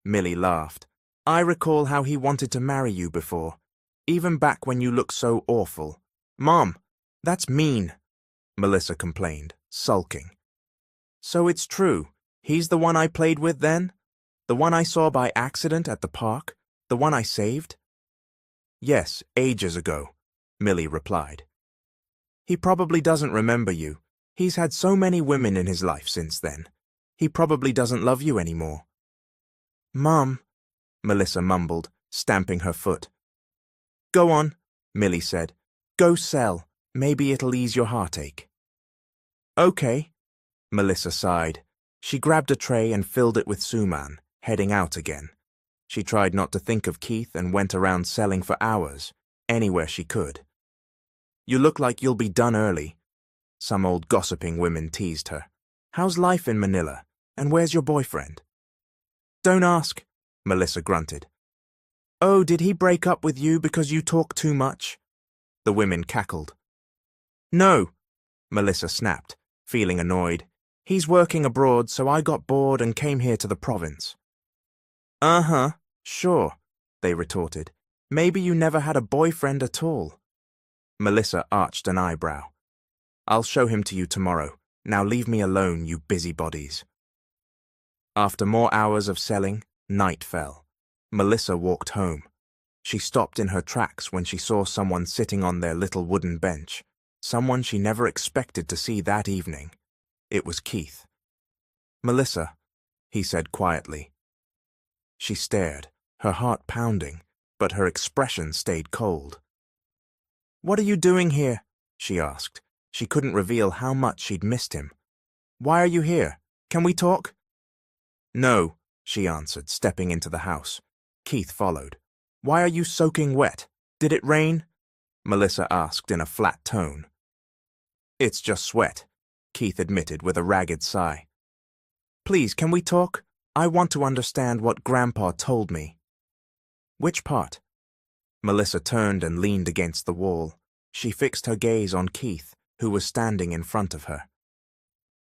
Millie laughed. "I recall how he wanted to marry you before, even back when you looked so awful." "Mom, that's mean," Melissa complained, sulking. "So it's true. He's the one I played with then? The one I saw by accident at the park? The one I saved?" "Yes, ages ago," Millie replied. "He probably doesn't remember you. He's had so many women in his life since then. He probably doesn't love you anymore." "Mom," Melissa mumbled, stamping her foot. "Go on," Millie said. "Go sell. Maybe it'll ease your heartache." "Okay," Melissa sighed. She grabbed a tray and filled it with suman, heading out again. She tried not to think of Keith and went around selling for hours, anywhere she could. "You look like you'll be done early," some old gossiping women teased her. "How's life in Manila, and where's your boyfriend?" "Don't ask," Melissa grunted. "Oh, did he break up with you because you talk too much?" The women cackled. "No," Melissa snapped, feeling annoyed. "He's working abroad, so I got bored and came here to the province." "Uh-huh, sure," they retorted. "Maybe you never had a boyfriend at all." Melissa arched an eyebrow. "I'll show him to you tomorrow. Now leave me alone, you busybodies." After more hours of selling, night fell. Melissa walked home. She stopped in her tracks when she saw someone sitting on their little wooden bench, someone she never expected to see that evening. It was Keith. "Melissa," he said quietly. She stared, her heart pounding, but her expression stayed cold. "What are you doing here?" she asked. She couldn't reveal how much she'd missed him. "Why are you here? Can we talk?" "No," she answered, stepping into the house. Keith followed. "Why are you soaking wet? Did it rain?" Melissa asked in a flat tone. "It's just sweat," Keith admitted with a ragged sigh. "Please, can we talk? I want to understand what Grandpa told me." "Which part?" Melissa turned and leaned against the wall. She fixed her gaze on Keith, who was standing in front of her.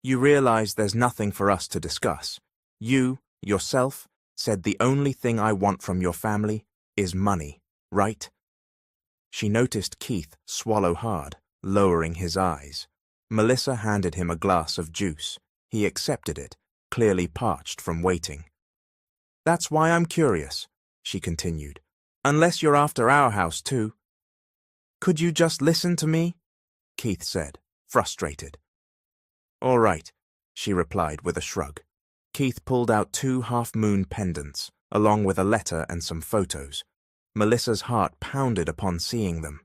"You realize there's nothing for us to discuss. You, yourself, said the only thing I want from your family is money, right?" She noticed Keith swallow hard, lowering his eyes. Melissa handed him a glass of juice. He accepted it, clearly parched from waiting. "That's why I'm curious," she continued. "Unless you're after our house too." "Could you just listen to me?" Keith said, frustrated. "All right," she replied with a shrug. Keith pulled out 2 half-moon pendants, along with a letter and some photos. Melissa's heart pounded upon seeing them.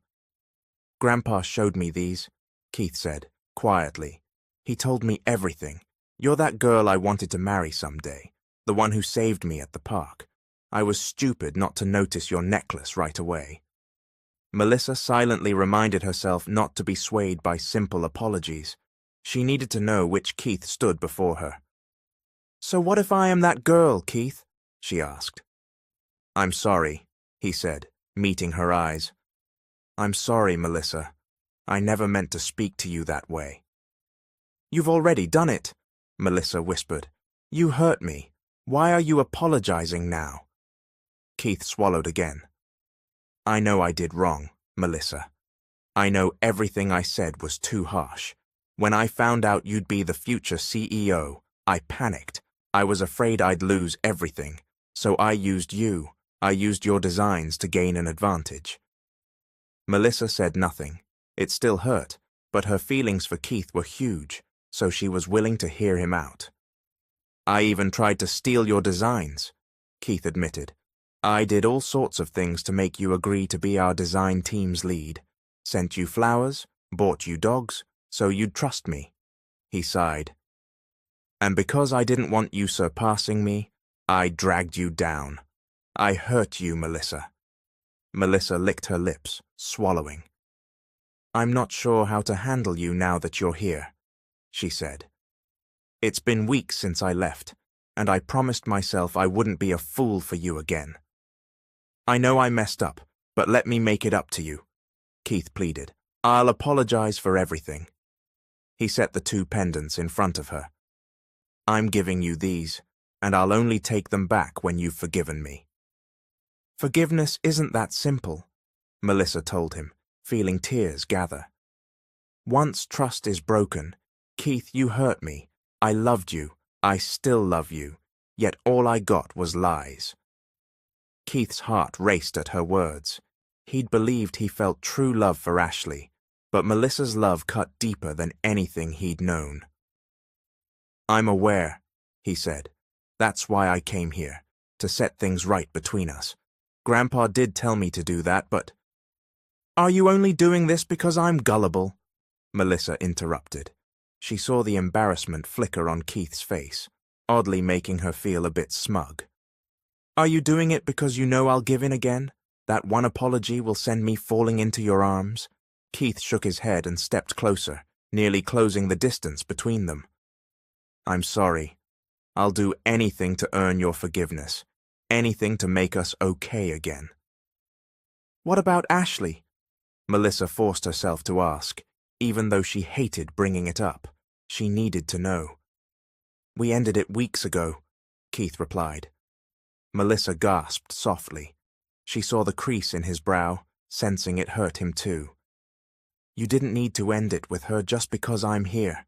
"Grandpa showed me these," Keith said, quietly. "He told me everything. You're that girl I wanted to marry someday, the one who saved me at the park. I was stupid not to notice your necklace right away." Melissa silently reminded herself not to be swayed by simple apologies. She needed to know which Keith stood before her. "So what if I am that girl, Keith?" she asked. "I'm sorry," he said, meeting her eyes. "I'm sorry, Melissa. I never meant to speak to you that way." "You've already done it," Melissa whispered. "You hurt me. Why are you apologizing now?" Keith swallowed again. "I know I did wrong, Melissa. I know everything I said was too harsh. When I found out you'd be the future CEO, I panicked. I was afraid I'd lose everything. So I used you. I used your designs to gain an advantage." Melissa said nothing. It still hurt, but her feelings for Keith were huge, so she was willing to hear him out. "I even tried to steal your designs," Keith admitted. "I did all sorts of things to make you agree to be our design team's lead. Sent you flowers, bought you dogs, so you'd trust me." He sighed. "And because I didn't want you surpassing me, I dragged you down. I hurt you, Melissa." Melissa licked her lips, swallowing. "I'm not sure how to handle you now that you're here," she said. "It's been weeks since I left, and I promised myself I wouldn't be a fool for you again." "I know I messed up, but let me make it up to you," Keith pleaded. "I'll apologize for everything." He set the 2 pendants in front of her. "I'm giving you these, and I'll only take them back when you've forgiven me." "Forgiveness isn't that simple," Melissa told him, feeling tears gather. "Once trust is broken, Keith, you hurt me. I loved you. I still love you. Yet all I got was lies." Keith's heart raced at her words. He'd believed he felt true love for Ashley, but Melissa's love cut deeper than anything he'd known. "I'm aware," he said. "That's why I came here, to set things right between us. Grandpa did tell me to do that, but—" "Are you only doing this because I'm gullible?" Melissa interrupted. She saw the embarrassment flicker on Keith's face, oddly making her feel a bit smug. "Are you doing it because you know I'll give in again? That one apology will send me falling into your arms?" Keith shook his head and stepped closer, nearly closing the distance between them. "I'm sorry. I'll do anything to earn your forgiveness, anything to make us okay again." "What about Ashley?" Melissa forced herself to ask, even though she hated bringing it up. She needed to know. "We ended it weeks ago," Keith replied. Melissa gasped softly. She saw the crease in his brow, sensing it hurt him too. "You didn't need to end it with her just because I'm here,"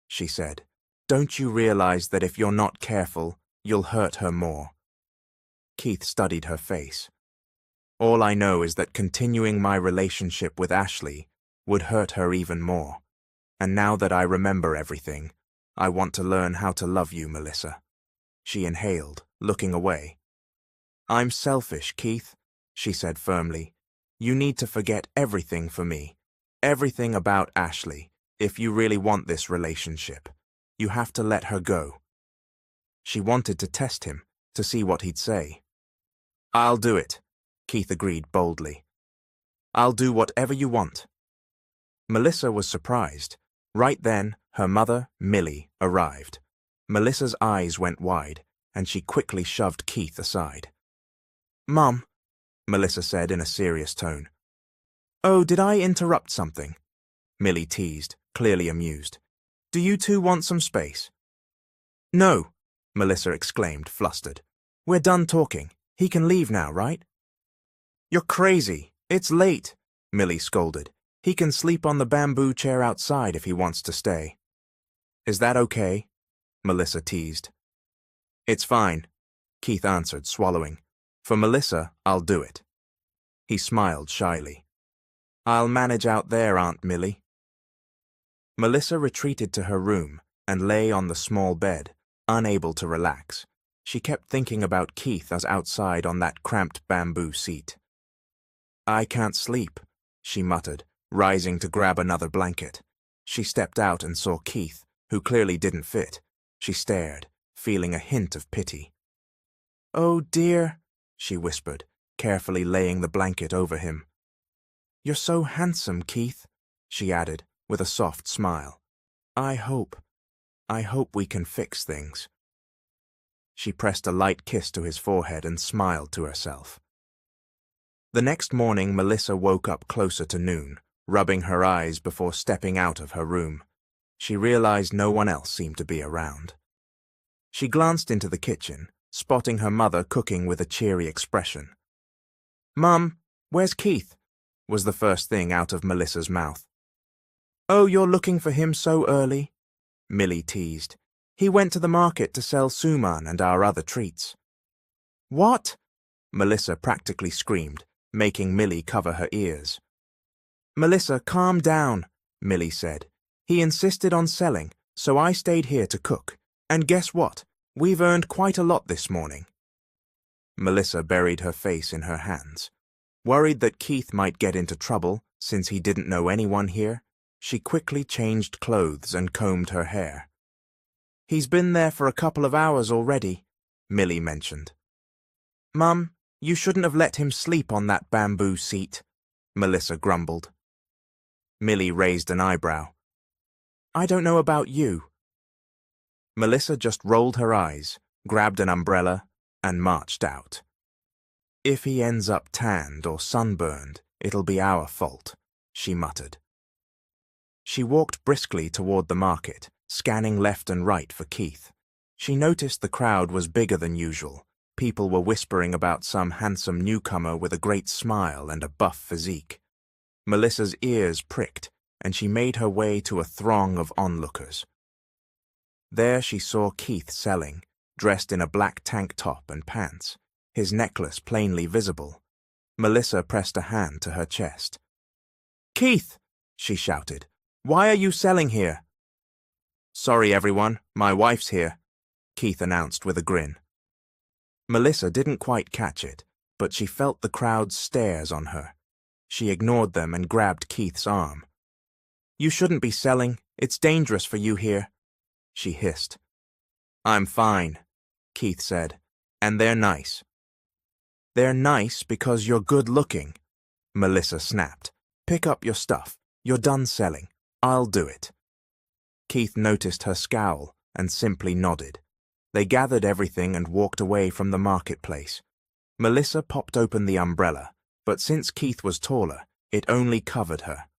she said. "Don't you realize that if you're not careful, you'll hurt her more?" Keith studied her face. "All I know is that continuing my relationship with Ashley would hurt her even more. And now that I remember everything, I want to learn how to love you, Melissa." She inhaled, looking away. "I'm selfish, Keith," she said firmly. "You need to forget everything for me, everything about Ashley, if you really want this relationship. You have to let her go." She wanted to test him, to see what he'd say. "I'll do it," Keith agreed boldly. "I'll do whatever you want." Melissa was surprised. Right then, her mother, Millie, arrived. Melissa's eyes went wide, and she quickly shoved Keith aside. "Mum," Melissa said in a serious tone. "Oh, did I interrupt something?" Millie teased, clearly amused. "Do you two want some space?" "No," Melissa exclaimed, flustered. "We're done talking. He can leave now, right?" "You're crazy. It's late," Millie scolded. "He can sleep on the bamboo chair outside if he wants to stay." "Is that okay?" Melissa teased. "It's fine," Keith answered, swallowing. "For Melissa, I'll do it." He smiled shyly. "I'll manage out there, Aunt Millie." Melissa retreated to her room and lay on the small bed, unable to relax. She kept thinking about Keith as outside on that cramped bamboo seat. "I can't sleep," she muttered, rising to grab another blanket. She stepped out and saw Keith, who clearly didn't fit. She stared, feeling a hint of pity. "Oh dear," she whispered, carefully laying the blanket over him. "You're so handsome, Keith," she added, with a soft smile. I hope we can fix things." She pressed a light kiss to his forehead and smiled to herself. The next morning, Melissa woke up closer to noon, rubbing her eyes before stepping out of her room. She realized no one else seemed to be around. She glanced into the kitchen, spotting her mother cooking with a cheery expression. "Mum, where's Keith?" was the first thing out of Melissa's mouth. "Oh, you're looking for him so early?" Millie teased. "He went to the market to sell suman and our other treats." "What?" Melissa practically screamed, making Millie cover her ears. "Melissa, calm down," Millie said. "He insisted on selling, so I stayed here to cook. And guess what? We've earned quite a lot this morning." Melissa buried her face in her hands. Worried that Keith might get into trouble since he didn't know anyone here, she quickly changed clothes and combed her hair. "He's been there for a couple of hours already," Millie mentioned. "Mum, you shouldn't have let him sleep on that bamboo seat," Melissa grumbled. Millie raised an eyebrow. "I don't know about you." Melissa just rolled her eyes, grabbed an umbrella, and marched out. "If he ends up tanned or sunburned, it'll be our fault," she muttered. She walked briskly toward the market, scanning left and right for Keith. She noticed the crowd was bigger than usual. People were whispering about some handsome newcomer with a great smile and a buff physique. Melissa's ears pricked, and she made her way to a throng of onlookers. There she saw Keith selling, dressed in a black tank top and pants, his necklace plainly visible. Melissa pressed a hand to her chest. "Keith!" she shouted. "Why are you selling here?" "Sorry, everyone, my wife's here," Keith announced with a grin. Melissa didn't quite catch it, but she felt the crowd's stares on her. She ignored them and grabbed Keith's arm. "You shouldn't be selling. It's dangerous for you here," she hissed. "I'm fine," Keith said, "and they're nice." "They're nice because you're good-looking," Melissa snapped. "Pick up your stuff. You're done selling. I'll do it." Keith noticed her scowl and simply nodded. They gathered everything and walked away from the marketplace. Melissa popped open the umbrella, but since Keith was taller, it only covered her.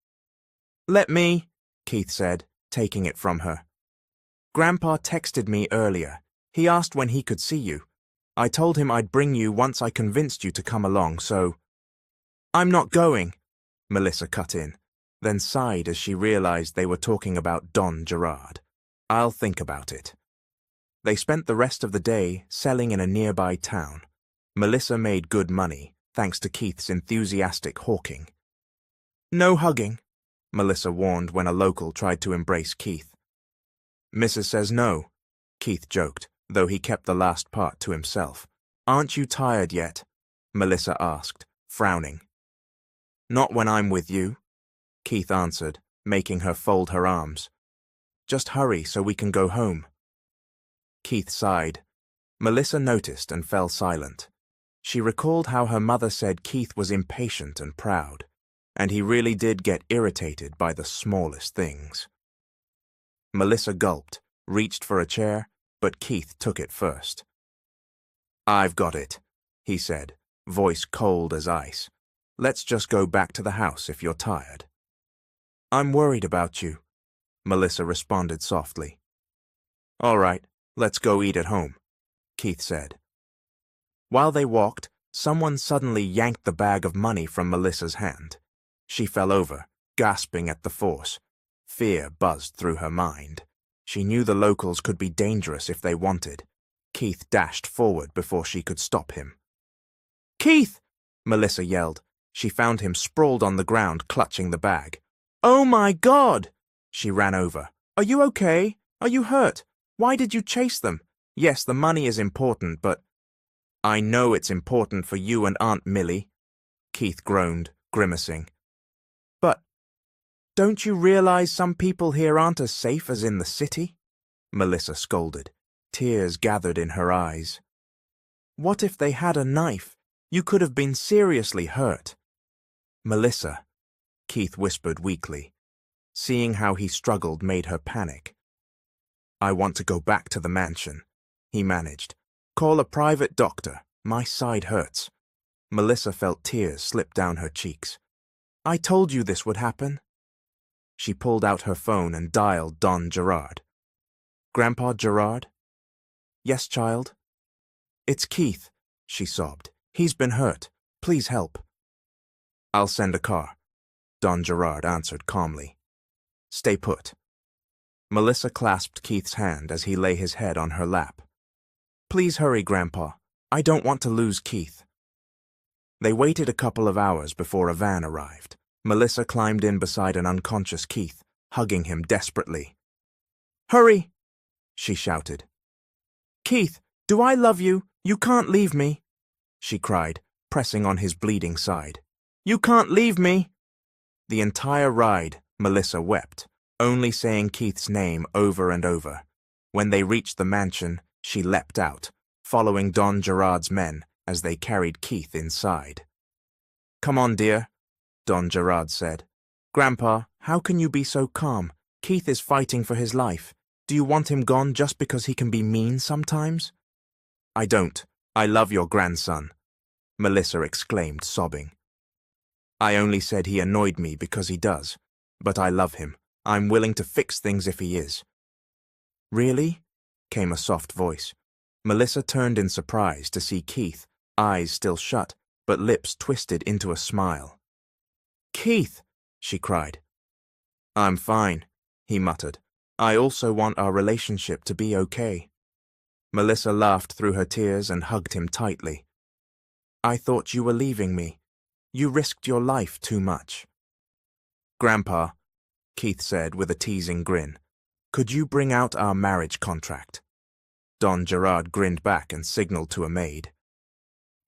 "Let me," Keith said, taking it from her. "Grandpa texted me earlier. He asked when he could see you. I told him I'd bring you once I convinced you to come along, so—" "I'm not going," Melissa cut in, then sighed as she realized they were talking about Don Gerard. "I'll think about it." They spent the rest of the day selling in a nearby town. Melissa made good money, thanks to Keith's enthusiastic hawking. "No hugging," Melissa warned when a local tried to embrace Keith. "Mrs. says no," Keith joked, though he kept the last part to himself. "Aren't you tired yet?" Melissa asked, frowning. "Not when I'm with you," Keith answered, making her fold her arms. "Just hurry so we can go home." Keith sighed. Melissa noticed and fell silent. She recalled how her mother said Keith was impatient and proud, and he really did get irritated by the smallest things. Melissa gulped, reached for a chair, but Keith took it first. "I've got it," he said, voice cold as ice. "Let's just go back to the house if you're tired." "I'm worried about you," Melissa responded softly. "All right, let's go eat at home," Keith said. While they walked, someone suddenly yanked the bag of money from Melissa's hand. She fell over, gasping at the force. Fear buzzed through her mind. She knew the locals could be dangerous if they wanted. Keith dashed forward before she could stop him. "Keith!" Melissa yelled. She found him sprawled on the ground, clutching the bag. "Oh my God!" She ran over. "Are you okay? Are you hurt? Why did you chase them? Yes, the money is important, but I know it's important for you and Aunt Millie, Keith groaned, grimacing. But don't you realize some people here aren't as safe as in the city? Melissa scolded. Tears gathered in her eyes. What if they had a knife? You could have been seriously hurt. Melissa, Keith whispered weakly. Seeing how he struggled made her panic. I want to go back to the mansion, he managed. Call a private doctor. My side hurts. Melissa felt tears slip down her cheeks. I told you this would happen. She pulled out her phone and dialed Don Gerard. Grandpa Gerard? Yes, child? It's Keith, she sobbed. He's been hurt. Please help. I'll send a car, Don Gerard answered calmly. Stay put. Melissa clasped Keith's hand as he lay his head on her lap. Please hurry, Grandpa. I don't want to lose Keith. They waited a couple of hours before a van arrived. Melissa climbed in beside an unconscious Keith, hugging him desperately. Hurry, she shouted. Keith, do I love you? You can't leave me, she cried, pressing on his bleeding side. You can't leave me. The entire ride, Melissa wept, only saying Keith's name over and over. When they reached the mansion, she leapt out, following Don Gerard's men as they carried Keith inside. Come on, dear, Don Gerard said. Grandpa, how can you be so calm? Keith is fighting for his life. Do you want him gone just because he can be mean sometimes? I don't. I love your grandson, Melissa exclaimed, sobbing. I only said he annoyed me because he does, but I love him. I'm willing to fix things if he is. Really? Came a soft voice. Melissa turned in surprise to see Keith, eyes still shut, but lips twisted into a smile. Keith, she cried. I'm fine, he muttered. I also want our relationship to be okay. Melissa laughed through her tears and hugged him tightly. I thought you were leaving me. You risked your life too much. Grandpa, Keith said with a teasing grin, could you bring out our marriage contract? Don Gerard grinned back and signaled to a maid.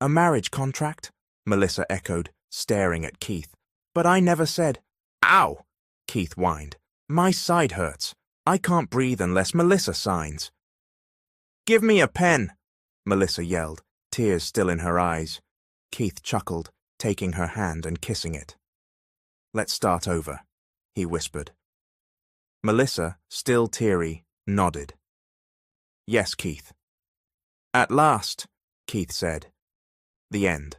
A marriage contract? Melissa echoed, staring at Keith. But I never said. Ow! Keith whined. My side hurts. I can't breathe unless Melissa signs. Give me a pen, Melissa yelled, tears still in her eyes. Keith chuckled, taking her hand and kissing it. Let's start over, he whispered. Melissa, still teary, nodded. Yes, Keith. At last, Keith said. The end.